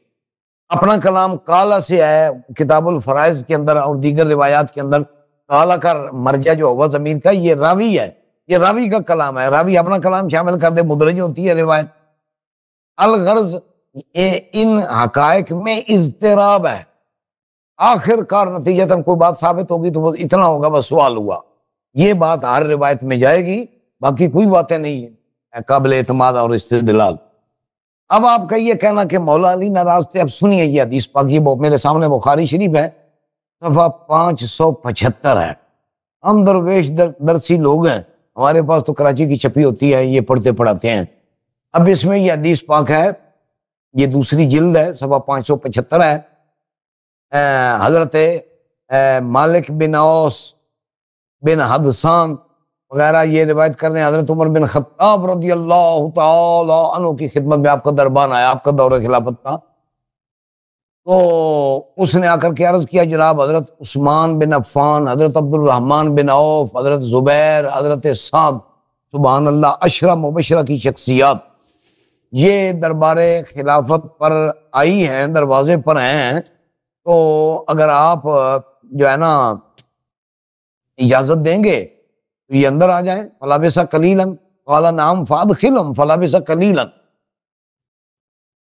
اپنا کلام کالا سے ہے کتاب الفرائض کے اندر اور دیگر روایات کے اندر. کالا کا مرجع جو ہوا زمین کا, یہ راوی ہے, یہ راوی کا کلام ہے. راوی اپنا کلام شامل کر دے, مدرج ہوتی ہے روایت. الغرض ان حقائق میں اضطراب ہے. آخر کار نتیجتاً کوئی بات ثابت ہوگی تو وہ اتنا ہوگا, بس سوال ہوا. یہ بات ہر روایت میں جائے گی, باقی کوئی باتیں نہیں ہیں قابل اعتماد اور استدلال۔ اب آپ کا یہ کہنا کہ مولا علی ناراض تھے، اب سنیے یہ حدیث پاک، یہ میرے سامنے بخاری شریف ہے، صفحہ 575 ہے۔ ہم درویش درسی لوگ ہیں، ہمارے پاس تو کراچی کی چھپی ہوتی ہے، یہ پڑھتے پڑھاتے ہیں۔ اب اس میں یہ حدیث پاک ہے، یہ دوسری جلد ہے، صفحہ 575 ہے۔ حضرت مالک بن اوس بن حدثان وغیرہ یہ روایت کر رہے ہیں، حضرت عمر بن خطاب رضی اللہ تعالی عنہ کی خدمت میں آپ کا دربان آیا، آپ کا دور خلافت تھا، تو اس نے آ کر کے عرض کیا جناب حضرت عثمان بن عفان، حضرت عبد الرحمن بن عوف، حضرت زبیر، حضرت سعد، سبحان اللہ، عشرہ مبشرہ کی شخصیات یہ دربار خلافت پر آئی ہیں، دروازے پر ہیں، تو اگر آپ جو ہے نا اجازت دیں گے تو یہ اندر آ جائیں۔ فلابس قلیلا قال نعم فادخلهم فلابس قلیلا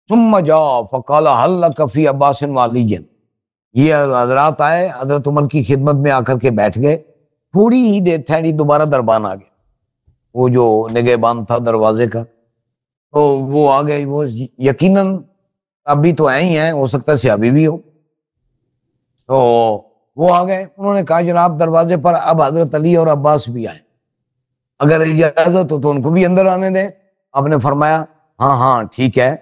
ثم جاء فقال هل لك في عباس وعلي، یہ حضرات آئے، حضرت عمر کی خدمت میں آ کر کے بیٹھ گئے، تھوڑی ہی دیر ٹھہری دوبارہ دربان آ گئے، وہ جو نگہبان تھا دروازے کا، تو وہ آ گئے، وہ یقیناً ابھی تو آئے ہی ہیں، ہو سکتا ہے صحابی بھی ہو، تو وہ آ گئے، انہوں نے کہا جناب دروازے پر اب حضرت علی اور عباس بھی آئے، اگر اجازت ہو تو ان کو بھی اندر آنے دیں۔ آپ نے فرمایا ہاں ہاں ٹھیک ہے،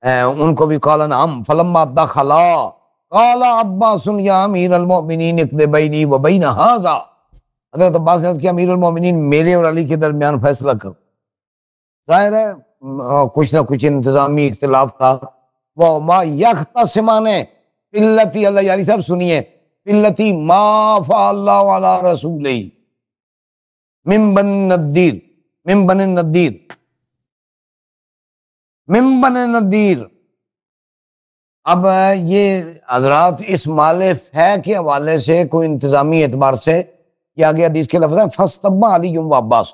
ان کو بھی قال نعم فلما دخلا قال عباس یا امیر المؤمنین اقض بینی و بین ھذا، حضرت عباس نے کہا امیر المؤمنین میرے اور علی کے درمیان فیصلہ کرو۔ ظاہر ہے کچھ نہ کچھ انتظامی اختلاف تھا۔ وہ ما یختصمان قلتی، اللہ یاری صاحب سنیے، قلتی ما فعل اللہ علی رسولہ من بن النضیر، من بن النضیر، من بن النضیر۔ اب یہ حضرات اس مال فہ کے حوالے سے کوئی انتظامی اعتبار سے یہ آگے حدیث کے لفظ ہے فاستبا علی و عباس،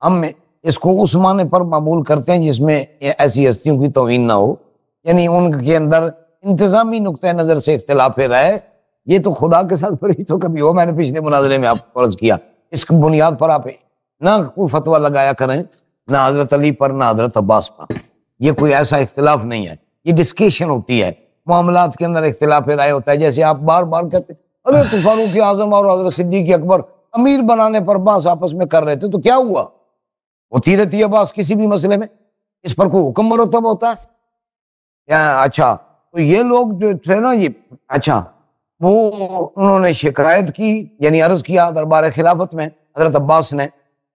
ہم اس کو اس معنی پر معمول کرتے ہیں جس میں ایسی ہستیوں کی توہین نہ ہو، یعنی ان کے اندر انتظامی نقطۂ نظر سے اختلاف رائے، یہ تو خدا کے ساتھ پھر ہی تو کبھی ہو، میں نے پچھلے مناظرے میں آپ کو عرض کیا، اس کی بنیاد پر آپ نہ کوئی فتویٰ لگایا کریں، نہ حضرت علی پر نہ حضرت عباس پر، یہ کوئی ایسا اختلاف نہیں ہے، یہ ڈسکشن ہوتی ہے، معاملات کے اندر اختلاف رائے ہوتا ہے، جیسے آپ بار بار کہتے ہیں حضرت فاروق اعظم اور حضرت صدیق اکبر امیر بنانے پر بحث آپس میں کر رہے تھے، تو کیا ہوا؟ ہوتی رہتی ہے بحث کسی بھی مسئلے میں، اس پر کوئی حکم مرتب ہوتا ہے یا اچھا، تو یہ لوگ جو تھے نا یہ اچھا وہ انہوں نے شکایت کی، یعنی عرض کیا دربار خلافت میں، حضرت عباس نے،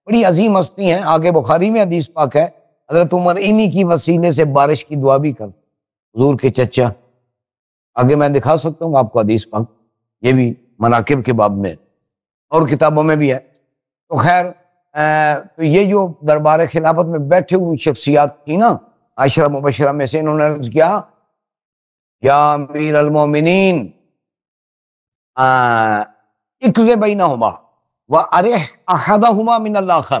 بڑی عظیم ہستی ہیں، آگے بخاری میں حدیث پاک ہے، حضرت عمر انہی کی وسیلے سے بارش کی دعا بھی کرتے، حضور کے چچا، آگے میں دکھا سکتا ہوں آپ کو حدیث پاک، یہ بھی مناقب کے باب میں اور کتابوں میں بھی ہے۔ تو خیر تو یہ جو دربار خلافت میں بیٹھے ہوئی شخصیات تھی نا عشرہ مبشرہ میں سے، انہوں نے عرض کیا یا امیر المومنین اقض بینہما وارح احدہما من الاخر،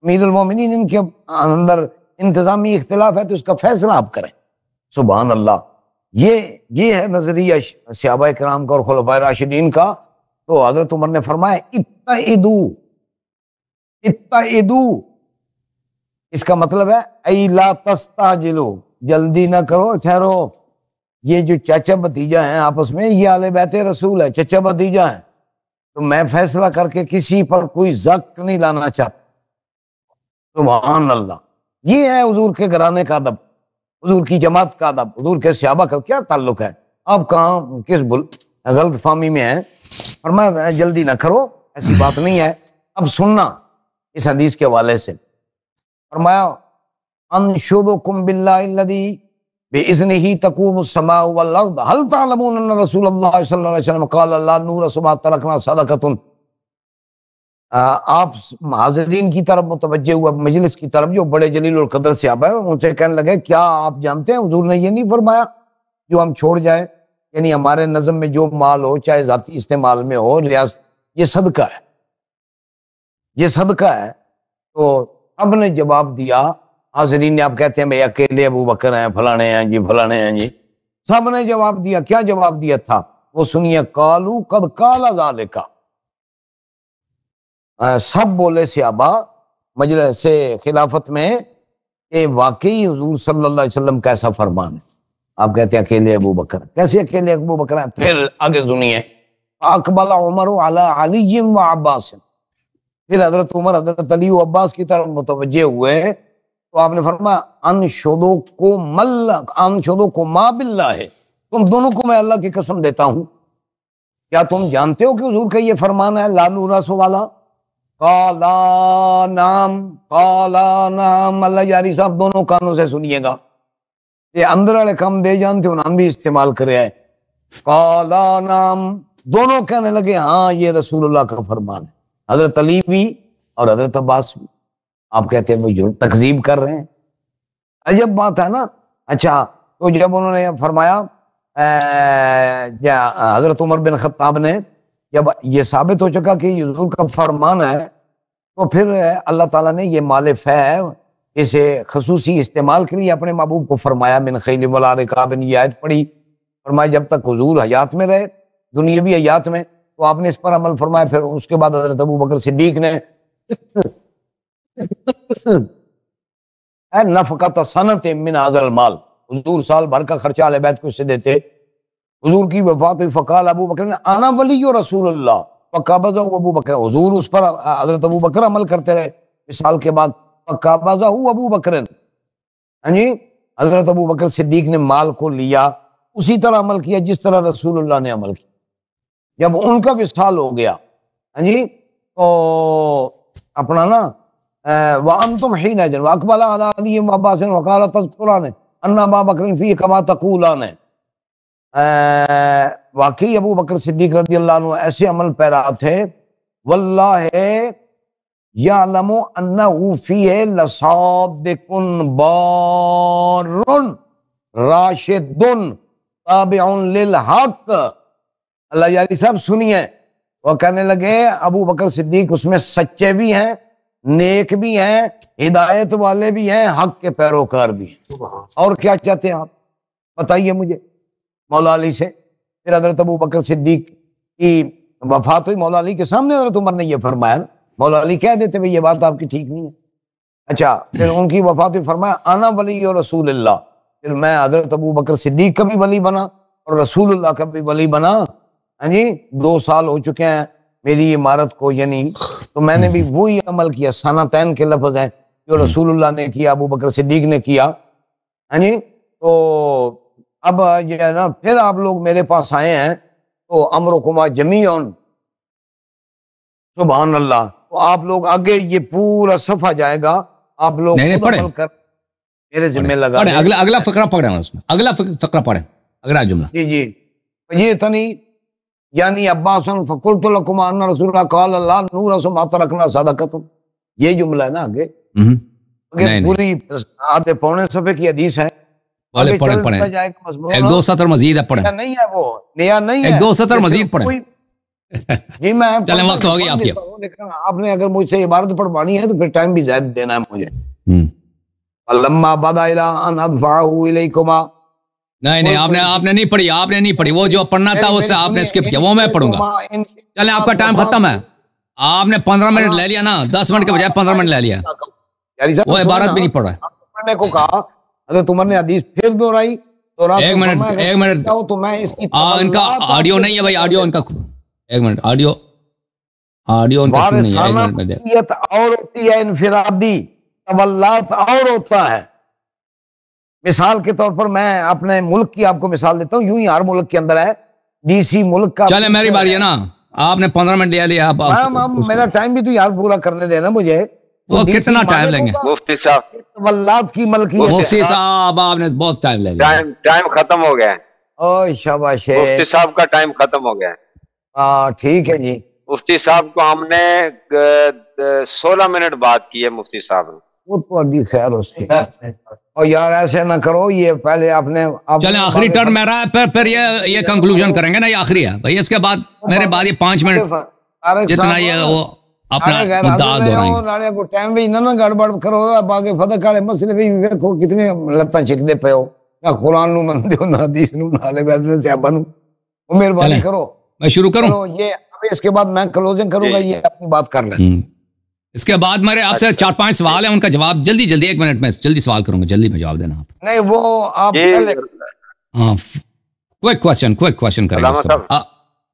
امیر المومنین ان کے اندر انتظامی اختلاف ہے تو اس کا فیصلہ آپ کریں۔ سبحان اللہ، یہ ہے نظریہ صحابہ کرام کا اور خلفائے راشدین کا۔ تو حضرت عمر نے فرمایا اتعدو، اس کا مطلب ہے ای لا تستعجلو، جلدی نہ کرو، ٹھہرو، یہ جو چچا بھتیجا ہیں آپس میں یہ اہل بیت رسول ہے، چچا بھتیجا ہیں، تو میں فیصلہ کر کے کسی پر کوئی ضغط نہیں لانا چاہتا۔ سبحان اللہ، یہ ہے حضور کے گھرانے کا ادب، حضور کی جماعت کا ادب، حضور کے صحابہ کا کیا تعلق ہے؟ آپ کہاں کس غلط فہمی میں ہیں؟ فرمایا جلدی نہ کرو، ایسی بات نہیں ہے۔ اب سننا اس حدیث کے حوالے سے، فرمایا انشدکم باللہ الذی بإذنہ تقوم السماء والارض هل تعلمون ان رسول اللہ صلی اللہ علیہ وسلم قال لا نور سما ترکنا صدقۃ۔ آپ حاضرین کی طرف متوجہ ہوا، مجلس کی طرف، جو بڑے جلیل القدر صحابہ ہیں، ان سے کہنے لگے کیا آپ جانتے ہیں حضور نے یہ نہیں فرمایا جو ہم چھوڑ جائیں، یعنی ہمارے نظم میں جو مال ہو چاہے ذاتی استعمال میں ہو، ریاست، یہ صدقہ ہے، یہ صدقہ ہے۔ تو اب نے جواب دیا، حاضرین نے، آپ کہتے ہیں بھائی اکیلے ابو بکر ہیں، فلانے ہیں جی، فلانے ہیں جی، سب نے جواب دیا، کیا جواب دیا تھا وہ سنیے، قالوا قد قال ذلک، سب بولے صحابہ مجلس خلافت میں کہ واقعی حضور صلی اللہ علیہ وسلم کیسا فرمان ہے. آپ کہتے ہیں اکیلے ابو بکر، کیسے اکیلے ابو بکر ہیں؟ پھر آگے سنیے، اقبل عمر علی علی و عباس، پھر حضرت عمر حضرت علی و عباس کی طرف متوجہ ہوئے تو آپ نے فرمایا انشدو کو ما باللہ ہے، تم دونوں کو میں اللہ کی قسم دیتا ہوں، کیا تم جانتے ہو کہ حضور کا یہ فرمان ہے لا نورث والا؟ قالا نعم. اللہ یاری صاحب دونوں کانوں سے سنیے گا، یہ اندر والے کام دے جانتے انہوں بھی استعمال کرے ہے. قالا نعم، دونوں کہنے لگے ہاں یہ رسول اللہ کا فرمان ہے، حضرت علی بھی اور حضرت عباس بھی. آپ کہتے ہیں وہ جو تکذیب کر رہے ہیں، عجب بات ہے نا. اچھا تو جب انہوں نے فرمایا حضرت عمر بن خطاب نے جب یہ ثابت ہو چکا کہ یہ حضور کا فرمان ہے تو پھر اللہ تعالیٰ نے یہ مال فے اسے خصوصی استعمال کے لیے اپنے محبوب کو فرمایا من خیل ولا رکاب، یہ آیت پڑھی، فرمایا جب تک حضور حیات میں رہے دنیاوی حیات میں تو آپ نے اس پر عمل فرمایا. پھر اس کے بعد حضرت ابو بکر صدیق نے نفقۃ سنۃ من ھذا المال، حضور سال بھر کا خرچہ اہل بیت کو اس سے دیتے. حضور کی وفات ہوئی، فقال ابو بکر نے انا ولی رسول اللہ فقبضہ ابو بکر، حضور اس پر حضرت ابو بکر عمل کرتے رہے. وصال کے بعد فقبضہ ابو بکر، ہاں جی، حضرت ابو بکر صدیق نے مال کو لیا، اسی طرح عمل کیا جس طرح رسول اللہ نے عمل کیا. جب ان کا وصال ہو گیا، ہاں جی، تو اپنا نا وَأَنْتُمْ حِينَئِذٍ وَأَقْبَلَ عَلَىٰ عَلِيٍّ وَعَبَّاسٍ وَقَالَ تَذْكُرَانِ أَنَّ أَبَا بَكْرٍ فِيهِ كَمَا تَقُولَانِ. واقعی ابو بکر صدیق رضی اللہ عنہ ایسے عمل پیرا تھے، واللہ یعلم انہ فیہ لصادق بار راشد تابع للحق. اللہ یاری صاحب سنیے، وہ کہنے لگے ابو بکر صدیق اس میں سچے بھی ہیں، نیک بھی ہیں، ہدایت والے بھی ہیں، حق کے پیروکار بھی ہیں. اور کیا چاہتے ہیں آپ بتائیے مجھے. مولا علی سے پھر حضرت ابو بکر صدیق کی وفات ہوئی، مولا علی کے سامنے حضرت عمر نے یہ فرمایا، مولا علی کہہ دیتے بھئی یہ بات آپ کی ٹھیک نہیں ہے. اچھا پھر ان کی وفات ہوئی، فرمایا انا ولی و رسول اللہ، پھر میں حضرت ابو بکر صدیق کا بھی ولی بنا اور رسول اللہ کا بھی ولی بنا. ہاں جی 2 سال ہو چکے ہیں میری عمارت کو، یعنی تو میں نے بھی وہی عمل کیا. سنتین کے لفظ ہیں جو رسول اللہ نے کیا، ابو بکر صدیق نے کیا. ہاں جی تو اب یہ ہے نا، پھر آپ لوگ میرے پاس آئے ہیں تو امرکما جمیعن، سبحان اللہ. تو آپ لوگ آگے یہ پورا صفحہ جائے گا، آپ لوگ عمل کر میرے ذمہ لگا. اگلا فقرہ پڑھیں، اس میں اگلا فقرہ پڑھیں، اگلا جملہ. جی یہ تنی یعنی عباس فقلت لکم ان رسول اللہ قال اللہ نور ما ترکنا صدقۃ، یہ جملہ ہے نا آگے. پوری آدھے پونے صفحے کی حدیث ہے. پڑھیں ایک 2 سطر مزید ہے، پڑھیں. نہیں ہے وہ نیا نہیں ہے، ایک 2 سطر مزید پڑھیں. جی میں چلیں وقت ہو گیا آپ کی، لیکن آپ نے اگر مجھ سے عبارت پڑھوانی ہے تو پھر ٹائم بھی زیادہ دینا ہے مجھے. لما بدا الى ان ادفعه اليكما، نہیں آپ نے نہیں پڑھی، آپ نے نہیں پڑھی، وہ جو پڑھنا تھا اس سے آپ نے اسکپ کیا، وہ میں پڑھوں گا. چلیں آپ کا ٹائم ختم ہے، آپ نے 15 منٹ لے لیا نا، 10 منٹ کے بجائے 15 منٹ لے لیا. وہ عبارت بھی نہیں پڑھ رہا ہے. پڑھنے کو کہا حضرت عمر نے حدیث پھر دہرائی. ایک منٹ تو میں اس کی ان کا آڈیو نہیں ہے بھائی، آڈیو ان کا ایک منٹ، آڈیو ان کا نہیں ہے. ایک منٹ میں دیکھ، اور ہوتی ہے انفرادی، تولات اور ہوتا ہے. مثال کے طور پر میں اپنے ملک کی آپ کو مثال دیتا ہوں، یوں ہی ہر ملک کے اندر ہے ڈی سی ملک کا. چلے میری باری ہے نا، آپ نے 15 منٹ لے لیا. میرا ٹائم بھی تو یار پورا کرنے دینا مجھے. وہ کتنا ٹائم لیں گے مفتی صاحب؟ تولات کی ملکیت. مفتی صاحب آپ نے بہت ٹائم لے لیا. ٹائم ختم ہو گیا. او شاباش، مفتی صاحب کا ٹائم ختم ہو گیا. ہاں ٹھیک ہے جی. مفتی صاحب کو ہم نے 16 منٹ بات کی ہے مفتی صاحب نے. وہ تو ابھی خیر اس کی. اور یار ایسے نہ کرو، یہ پہلے آپ نے چلیں آخری ٹرن میرا ہے، پھر یہ کنکلوژن کریں گے نا، یہ آخری ہے بھائی. اس کے بعد میرے بعد یہ 5 منٹ جتنا یہ وہ اپنا مدعا دہرائیں کو ٹائم بھی نہ گڑبڑ کرو. باقی فتح والے مسئلے بھی ویکھو کتنے لتاں چھکدے پے ہو، نہ قرآن نو مندے ہو، نہ حدیث نو، نہ اہل بیت صحابہ نو. مہربانی کرو میں شروع کروں. یہ اب اس کے بعد میں کلوزنگ کروں گا، یہ اپنی بات کر لیں. اس کے بعد میرے آپ سے 4-5 سوال ہیں، ان کا جواب جلدی 1 منٹ میں جلدی سوال کروں گا، جلدی میں جواب دینا آپ. نہیں وہ آپ پہلے ہاں کوئک کوشچن کریں گے.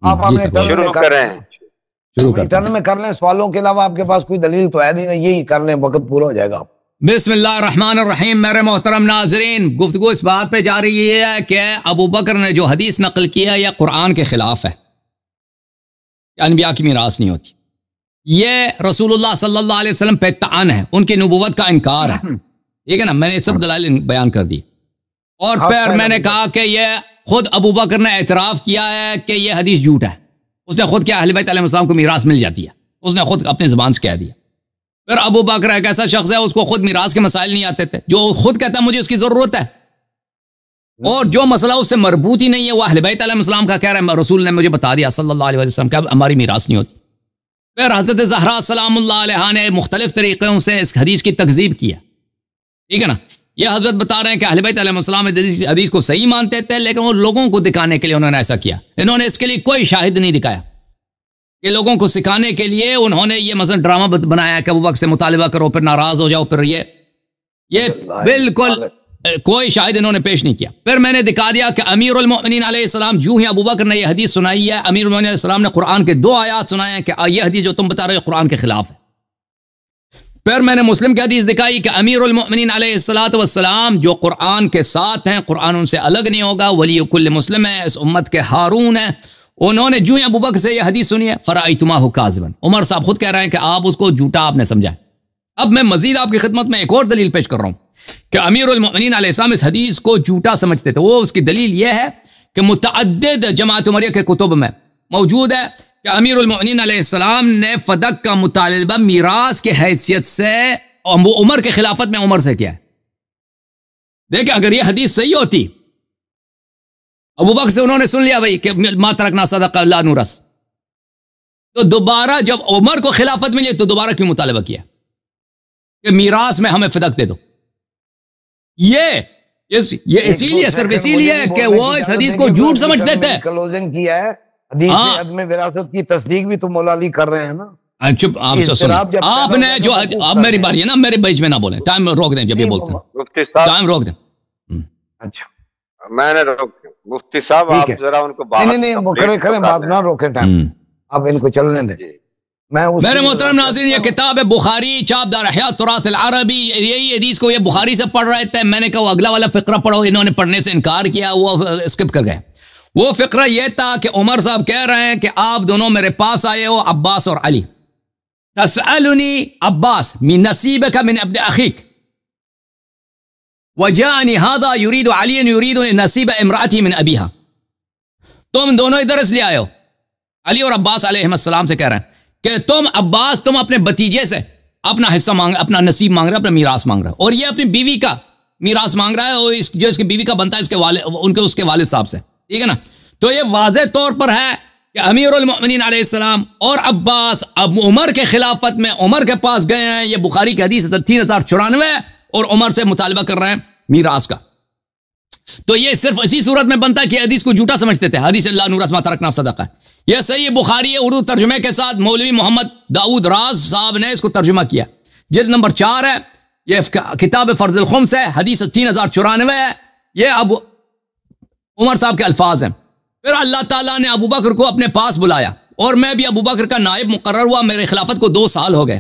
آپ شروع کریں، ٹرن میں کر لیں، سوالوں کے علاوہ آپ کے پاس کوئی دلیل تو ہے نہیں، یہی کر لیں، وقت پورا ہو جائے گا. بسم اللہ الرحمن الرحیم. میرے محترم ناظرین، گفتگو اس بات پہ جا رہی ہے کہ ابو بکر نے جو حدیث نقل کیا ہے یہ قرآن کے خلاف ہے، انبیاء کی میراث نہیں ہوتی. یہ رسول اللہ صلی اللہ علیہ وسلم پہ طعن ہے، ان کی نبوت کا انکار ہے. ٹھیک ہے نا، میں نے سب دلائل بیان کر دی. اور پھر میں نے کہا کہ یہ خود ابو بکر نے اعتراف کیا ہے کہ یہ حدیث جھوٹ ہے. اس نے خود کیا اہل بیت علیہ السلام کو میراث مل جاتی ہے، اس نے خود اپنے زبان سے کہہ دیا. پھر ابو بکر ایک ایسا شخص ہے اس کو خود میراث کے مسائل نہیں آتے تھے، جو خود کہتا ہے مجھے اس کی ضرورت ہے، اور جو مسئلہ اس سے مربوط ہی نہیں ہے وہ اہل بیت علیہ السلام کا کہہ رہا ہے رسول نے مجھے بتا دیا صلی اللہ علیہ وسلم کہ ہماری میراث نہیں ہوتی. پھر حضرت زہرا سلام اللہ علیہ نے مختلف طریقوں سے اس حدیث کی تکذیب کیا. ٹھیک ہے نا، یہ حضرت بتا رہے ہیں کہ اہل بیت علیہ السلام حدیث کو صحیح مانتے تھے، لیکن وہ لوگوں کو دکھانے کے لیے انہوں نے ایسا کیا. انہوں نے اس کے لیے کوئی شاہد نہیں دکھایا، کہ لوگوں کو سکھانے کے لیے انہوں نے یہ مثلا ڈرامہ بنایا کہ ابو بکر سے مطالبہ کرو پھر ناراض ہو جاؤ، پھر یہ بالکل کوئی شاہد انہوں نے پیش نہیں کیا. پھر میں نے دکھا دیا کہ امیر المؤمنین علیہ السلام جو ہی ابو بکر نے یہ حدیث سنائی ہے، امیر المؤمنین علیہ السلام نے قرآن کے 2 آیات سنائے ہیں کہ یہ حدیث جو تم بتا رہے ہو قرآن کے خلاف ہے. پھر میں نے مسلم کی حدیث دکھائی کہ امیر المؤمنین علیہ السلام جو قرآن کے ساتھ ہیں، قرآن ان سے الگ نہیں ہوگا، ولی کل مسلم ہے، اس امت کے ہارون ہیں. انہوں نے جو ہی ابو بکر سے یہ حدیث سنی ہے فرأیتماہ کاذبا. عمر صاحب خود کہہ رہے ہیں کہ آپ اس کو جھوٹا آپ نے سمجھا. اب میں مزید آپ کی خدمت میں ایک اور دلیل پیش کر رہا ہوں کہ امیر المؤمنین علیہ السلام اس حدیث کو جھوٹا سمجھتے تھے. وہ اس کی دلیل یہ ہے کہ متعدد جماعت عمریہ کے کتب میں موجود ہے کہ امیر المؤمنین علیہ السلام نے فدق کا مطالبہ میراث کے حیثیت سے عمر کے خلافت میں عمر سے کیا ہے. دیکھیں اگر یہ حدیث صحیح ہوتی، ابو بکر سے انہوں نے سن لیا بھائی کہ ما ترکنا صدقہ لا نورث، تو دوبارہ جب عمر کو خلافت ملی تو دوبارہ کیوں مطالبہ کیا کہ میراث میں ہمیں فدق دے دو؟ یہ اسی لیے صرف اسی لیے کہ وہ اس حدیث کو جھوٹ سمجھتے تھے. کلوزنگ کیا ہے حدیث عدم وراثت کی تصدیق بھی تو مولا علی کر رہے ہیں نا. چپ آپ نے جو اب میری باری ہے نا، میرے بیچ میں نہ بولیں، ٹائم روک دیں جب یہ بولتے ہیں، ٹائم روک دیں. اچھا میں نے مفتی صاحب آپ ذرا ان کو کریں بات نہ روکیں، ٹائم آپ ان کو چلنے دیں. میرے محترم ناظرین، یہ کتاب ہے بخاری چاپ دار احیاء تراث العربی. یہی حدیث کو یہ بخاری سے پڑھ رہے تھے، میں نے کہا وہ اگلا والا فقرہ پڑھو، انہوں نے پڑھنے سے انکار کیا، وہ اسکپ کر گئے. وہ فقرہ یہ تھا کہ عمر صاحب کہہ رہے ہیں کہ آپ دونوں میرے پاس آئے ہو، عباس اور علی. تسألنی عباس من نصیبک من ابن اخیک وجاءنی هذا يريد علی يريد نصیب امرأتی من ابیہا. تم دونوں ادھر اس لیے آئے ہو، علی اور عباس علیہ السلام سے کہہ رہے ہیں کہ تم عباس تم اپنے بتیجے سے اپنا حصہ مانگ رہے، اپنا نصیب مانگ رہے، اپنا میراث مانگ رہے، اور یہ اپنی بیوی کا میراث مانگ رہا ہے، اور جو اس کی بیوی کا بنتا ہے اس کے والد، اس کے والد صاحب سے. ٹھیک ہے نا، تو یہ واضح طور پر ہے کہ امیر المؤمنین علیہ السلام اور عباس اب عمر کے خلافت میں عمر کے پاس گئے ہیں. یہ بخاری کی حدیث 3094 اور عمر سے مطالبہ کر رہے ہیں میراث کا. تو یہ صرف اسی صورت میں بنتا ہے کہ حدیث کو جھوٹا سمجھتے تھے. حدیث لا نورث ما ترکنا صدقہ، یہ صحیح بخاری ہے، اردو ترجمے کے ساتھ مولوی محمد داؤد راز صاحب نے اس کو ترجمہ کیا، جلد نمبر 4 ہے. یہ کتاب فرض الخمس ہے، حدیث 3094 ہے. یہ اب عمر صاحب کے الفاظ ہیں. پھر اللہ تعالیٰ نے ابو بکر کو اپنے پاس بلایا اور میں بھی ابو بکر کا نائب مقرر ہوا، میرے خلافت کو 2 سال ہو گئے.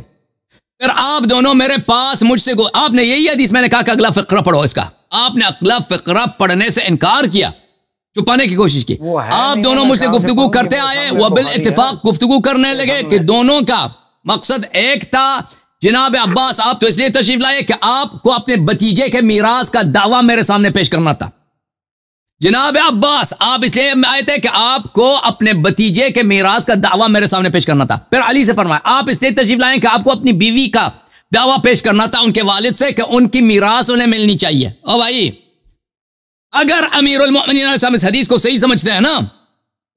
پھر آپ دونوں میرے پاس مجھ سے آپ نے یہی حدیث، میں نے کہا کہ اگلا فقرہ پڑھو اس کا، آپ نے اگلا فقرہ پڑھنے سے انکار کیا، چھپانے کی کوشش کی. آپ دونوں مجھ سے گفتگو کرتے آئے، وہ بالاتفاق گفتگو کرنے لگے کہ دونوں کا مقصد ایک تھا. جناب عباس آپ تو اس لیے تشریف لائے کہ آپ کو اپنے بتیجے کے میراث کا دعویٰ میرے سامنے پیش کرنا تھا. جناب عباس آپ اس لیے آئے تھے کہ آپ کو اپنے بتیجے کے میراث کا دعویٰ میرے سامنے پیش کرنا تھا. پھر علی سے فرمایا آپ اس لیے تشریف لائیں کہ آپ کو اپنی بیوی کا دعویٰ پیش کرنا تھا ان کے والد سے کہ ان کی میراث انہیں ملنی چاہیے. او بھائی، اگر امیر المؤمنین علیہ السلام اس حدیث کو صحیح سمجھتے ہیں نا،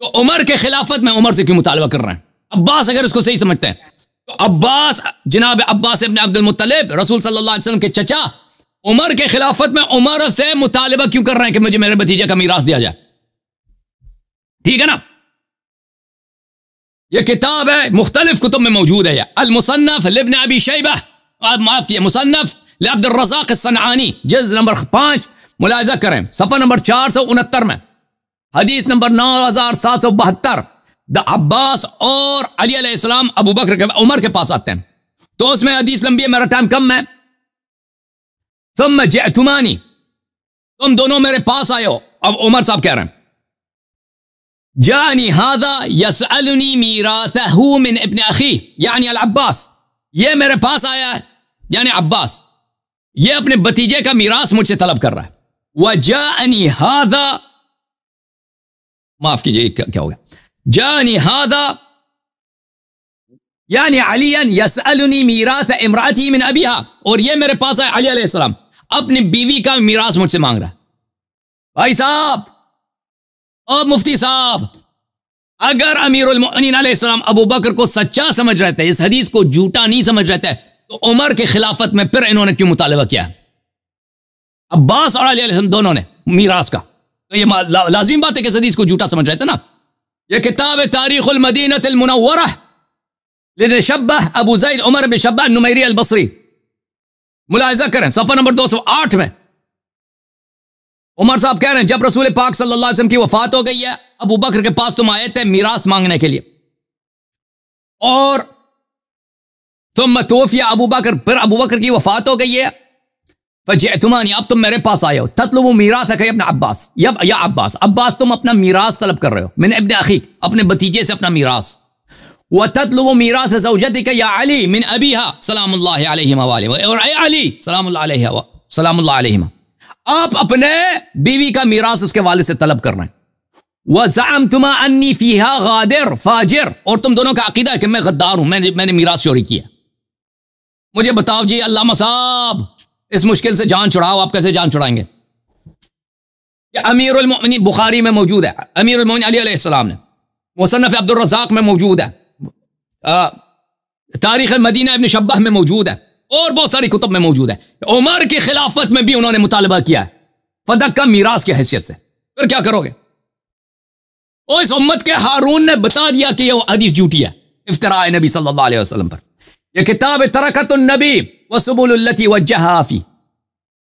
تو عمر کے خلافت میں عمر سے کیوں مطالبہ کر رہے ہیں؟ عباس اگر اس کو صحیح سمجھتے ہیں تو عباس، جناب عباس ابن عبد المطلب، رسول صلی اللہ علیہ وسلم کے چچا، عمر کے خلافت میں عمر سے مطالبہ کیوں کر رہے ہیں کہ مجھے میرے بھتیجے کا میراث دیا جائے؟ ٹھیک ہے نا. یہ کتاب ہے، مختلف کتب میں موجود ہے، المصنف لابن ابی شیبہ، معاف کیے، مصنف لعبد الرزاق الصنعانی، جز نمبر 5، ملاحظہ کریں صفحہ نمبر 469 میں، حدیث نمبر 9772، عباس اور علی علیہ السلام ابو بکر کے عمر کے پاس آتے ہیں، تو اس میں حدیث لمبی ہے، میرا ٹائم کم ہے. ثم جئتمانی، تم دونوں میرے پاس آئے ہو. اب عمر صاحب کہہ رہے ہیں جانی هذا يسألني میراثه من ابن اخی، یعنی العباس، یہ میرے پاس آیا ہے یعنی عباس، یہ اپنے بتیجے کا میراث مجھ سے طلب کر رہا ہے. وجاءنی هذا، معاف کیجئے کیا ہو گیا، جانی هذا یعنی علی یسألنی میراث امراتی من ابیہا، اور یہ میرے پاس آیا علی علیہ السلام اپنی بیوی کا میراث مجھ سے مانگ رہا ہے. بھائی صاحب اور مفتی صاحب، اگر امیر المؤمنین علیہ السلام ابو بکر کو سچا سمجھ رہے تھے، اس حدیث کو جھوٹا نہیں سمجھ رہے تھے، تو عمر کے خلافت میں پھر انہوں نے کیوں مطالبہ کیا؟ عباس اور علی علیہ السلام دونوں نے میراث کا، تو یہ لازمی بات ہے کہ اس حدیث کو جھوٹا سمجھ رہے تھے نا. یہ کتاب تاریخ المدینہ المنورہ لشبہ ابو زید عمر بن شبہ النمیری البصری، ملاحظہ کریں صفحہ نمبر 208 میں عمر صاحب کہہ رہے ہیں جب رسول پاک صلی اللہ علیہ وسلم کی وفات ہو گئی ہے، ابو بکر کے پاس تم آئے تھے میراث مانگنے کے لیے، اور ثم توفی ابو بکر، پھر ابو بکر کی وفات ہو گئی ہے، فجئتمانی، اب تم میرے پاس آئے ہو، تطلب میراثک ابن عباس، یا عباس تم اپنا میراث طلب کر رہے ہو، من ابن اخیک، اپنے بتیجے سے اپنا میراث، وتطلب میراث زوجتک یا علی من ابیہا سلام اللہ علیہما والہ، اور اے علی سلام اللہ علیہما، آپ اپنے بیوی کا میراث اس کے والد سے طلب کر رہے ہیں. وزعمتما انی فیہا غادر فاجر، اور تم دونوں کا عقیدہ ہے کہ میں غدار ہوں، میں نے میراث چوری کیا. مجھے بتاؤ جی علامہ صاحب، اس مشکل سے جان چھڑاؤ، آپ کیسے جان چھڑائیں گے؟ یہ امیر المؤمنین بخاری میں موجود ہے، امیر المؤمنین علی علیہ السلام نے، مصنف عبد الرزاق میں موجود ہے، تاریخ المدینہ ابن شبہ میں موجود ہے، اور بہت ساری کتب میں موجود ہے. عمر کی خلافت میں بھی انہوں نے مطالبہ کیا ہے فدق کا میراث کی حیثیت سے. پھر کیا کرو گے؟ اور اس امت کے ہارون نے بتا دیا کہ یہ حدیث جھوٹی ہے، افتراء نبی صلی اللہ علیہ وسلم پر. یہ کتاب ترکت النبی وسبل التی وجہا فی،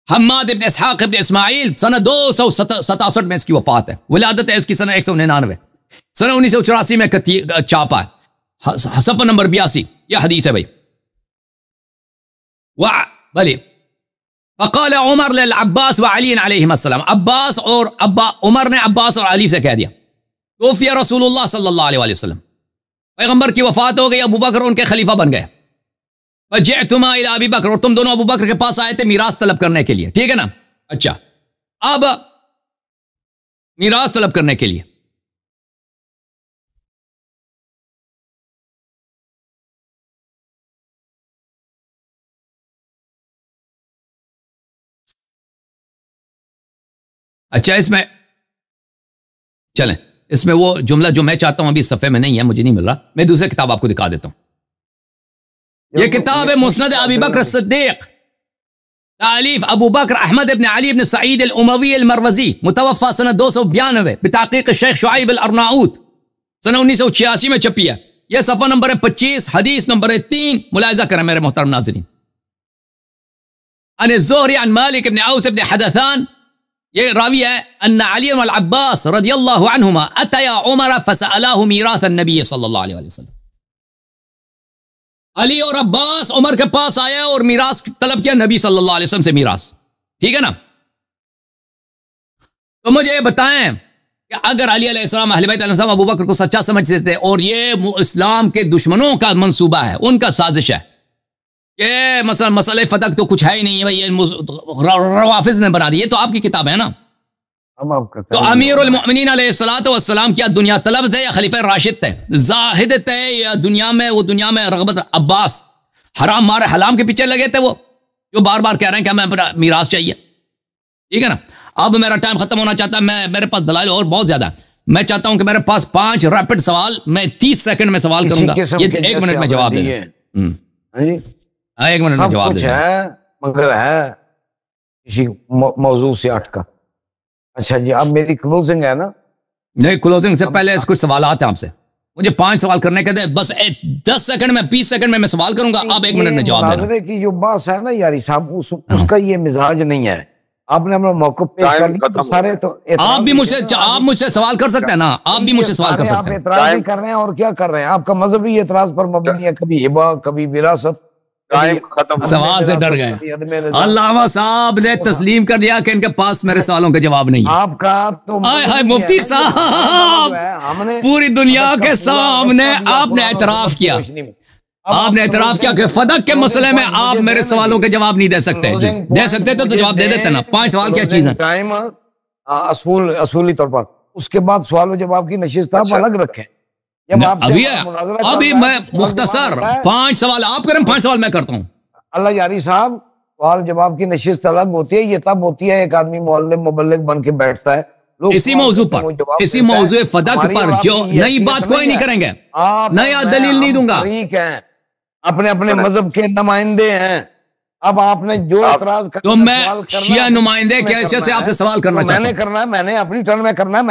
حماد ابن اسحاق ابن اسماعیل، سنہ 267 میں اس کی وفات ہے، ولادت ہے اس کی سنہ 199، سنہ 1984 میں چھاپا ہے، صفحہ نمبر 82 یہ حدیث ہے بھائی. بلی فقال عمر للعباس وعلی علیہم السلام، عباس اور عمر نے عباس اور علی سے کہہ دیا توفی رسول اللہ صلی اللہ علیہ وسلم، پیغمبر کی وفات ہو گئی، ابو بکر ان کے خلیفہ بن گئے. فجئتما الی ابی بکر، اور تم دونوں ابو بکر کے پاس آئے تھے میراث طلب کرنے کے لیے، ٹھیک ہے نا؟ اچھا، اب میراث طلب کرنے کے لیے اچھا، اس میں چلیں، اس میں وہ جملہ جو میں چاہتا ہوں ابھی صفحے میں نہیں ہے، مجھے نہیں مل رہا، میں دوسری کتاب آپ کو دکھا دیتا ہوں. یہ کتاب ہے مسند ابی بکر الصدیق، تالیف ابو بکر احمد ابن علی ابن سعید الاموی المروزی، متوفى سنہ 292 بتحقیق شیخ شعیب الارناؤوط، سنہ 1986 میں چھپی ہے. یہ صفحہ نمبر 25، حدیث نمبر 3، ملاحظہ کریں میرے محترم ناظرین. عن الزہری عن مالک ابن اوس ابن حدثان، یہ راوی ہے، ان علی والعباس رضی اللہ عنہما اتیا عمر فسألاہ میراث النبی صلی اللہ علیہ وسلم، علی اور عباس عمر کے پاس آیا اور میراث طلب کیا نبی صلی اللہ علیہ وسلم سے میراث، ٹھیک ہے نا؟ تو مجھے یہ بتائیں کہ اگر علی علیہ السلام اہل بیت علیہ السلام ابو بکر کو سچا سمجھتے تھے، اور یہ اسلام کے دشمنوں کا منصوبہ ہے، ان کا سازش ہے کہ مثلا مسئلہ فتق تو کچھ ہے ہی نہیں ہے بھائی، یہ روافظ نے بنا دی، یہ تو آپ کی کتاب ہے نا؟ تو امیر المؤمنین علیہ الصلوۃ والسلام کیا دنیا طلب تھے یا خلیفہ راشد تھے؟ زاہد تھے یا دنیا میں رغبت؟ عباس حرام مار حلام کے پیچھے لگے تھے، وہ جو بار بار کہہ رہے ہیں کہ ہمیں میراث چاہیے، ٹھیک ہے نا؟ اب میرا ٹائم ختم ہونا چاہتا ہے، میرے پاس دلائل اور بہت زیادہ ہے، میں چاہتا ہوں کہ میرے پاس 5 ریپڈ سوال، میں 30 سیکنڈ میں سوال کروں گا، یہ 1 منٹ میں جواب دیں، 1 منٹ میں جواب دیں، مگر ہے کسی موضوع سے ہٹ کا. اچھا جی، اب میری کلوزنگ ہے نا؟ نہیں، کلوزنگ سے پہلے کچھ سوالات ہیں آپ سے. مجھے 5 سوال کرنے کہتے ہیں، بس 10 سیکنڈ میں 20 سیکنڈ میں سوال کروں گا، آپ 1 منٹ میں جواب دینا۔ مناظرے کی جو بات ہے نا یاری صاحب، اس کا یہ مزاج نہیں ہے۔ آپ نے اپنا موقف پیش کر لیا، سارے تو آپ بھی مجھ سے سوال کر سکتے ہیں نا، آپ بھی مجھ سے سوال کر سکتے ہیں۔ آپ اعتراض نہیں کر رہے ہیں اور کیا کر رہے ہیں؟ آپ کا مذہب ہی اعتراض پر مبنی ہے، کبھی ہبہ، کبھی وراثت۔ سوال سے ڈر گئے۔ علامہ صاحب نے تسلیم کر لیا کہ ان کے پاس میرے سوالوں کے جواب نہیں۔ آپ کا تو ہائے مفتی صاحب، پوری دنیا کے سامنے آپ نے اعتراف کیا، آپ نے اعتراف کیا کہ فدق کے مسئلے میں آپ میرے سوالوں کے جواب نہیں دے سکتے۔ جی دے سکتے تو جواب دے دیتے نا۔ 5 سوال کیا چیز ہے؟ ٹائم اصولی طور پر، اس کے بعد سوال و جواب کی نشست آپ الگ رکھیں۔ ابھی میں مختصر 5 سوال آپ کریں، 5 سوال میں کرتا ہوں۔ اللہ یاری صاحب، سوال جواب کی نشست الگ ہوتی ہے، یہ تب ہوتی ہے ایک آدمی معلم مبلغ بن کے بیٹھتا ہے، اسی موضوع پر، اسی موضوع فدق پر جو نئی بات کوئی نہیں کریں گے، نیا دلیل نہیں دوں گا۔ اپنے اپنے مذہب کے نمائندے ہیں، اب آپ نے جو اعتراض تو میں شیعہ نمائندے کی حیثیت سے آپ سے سوال کرنا چاہتا ہوں۔ میں نے کرنا ہے، میں نے اپنی ٹرن میں کرنا ہے۔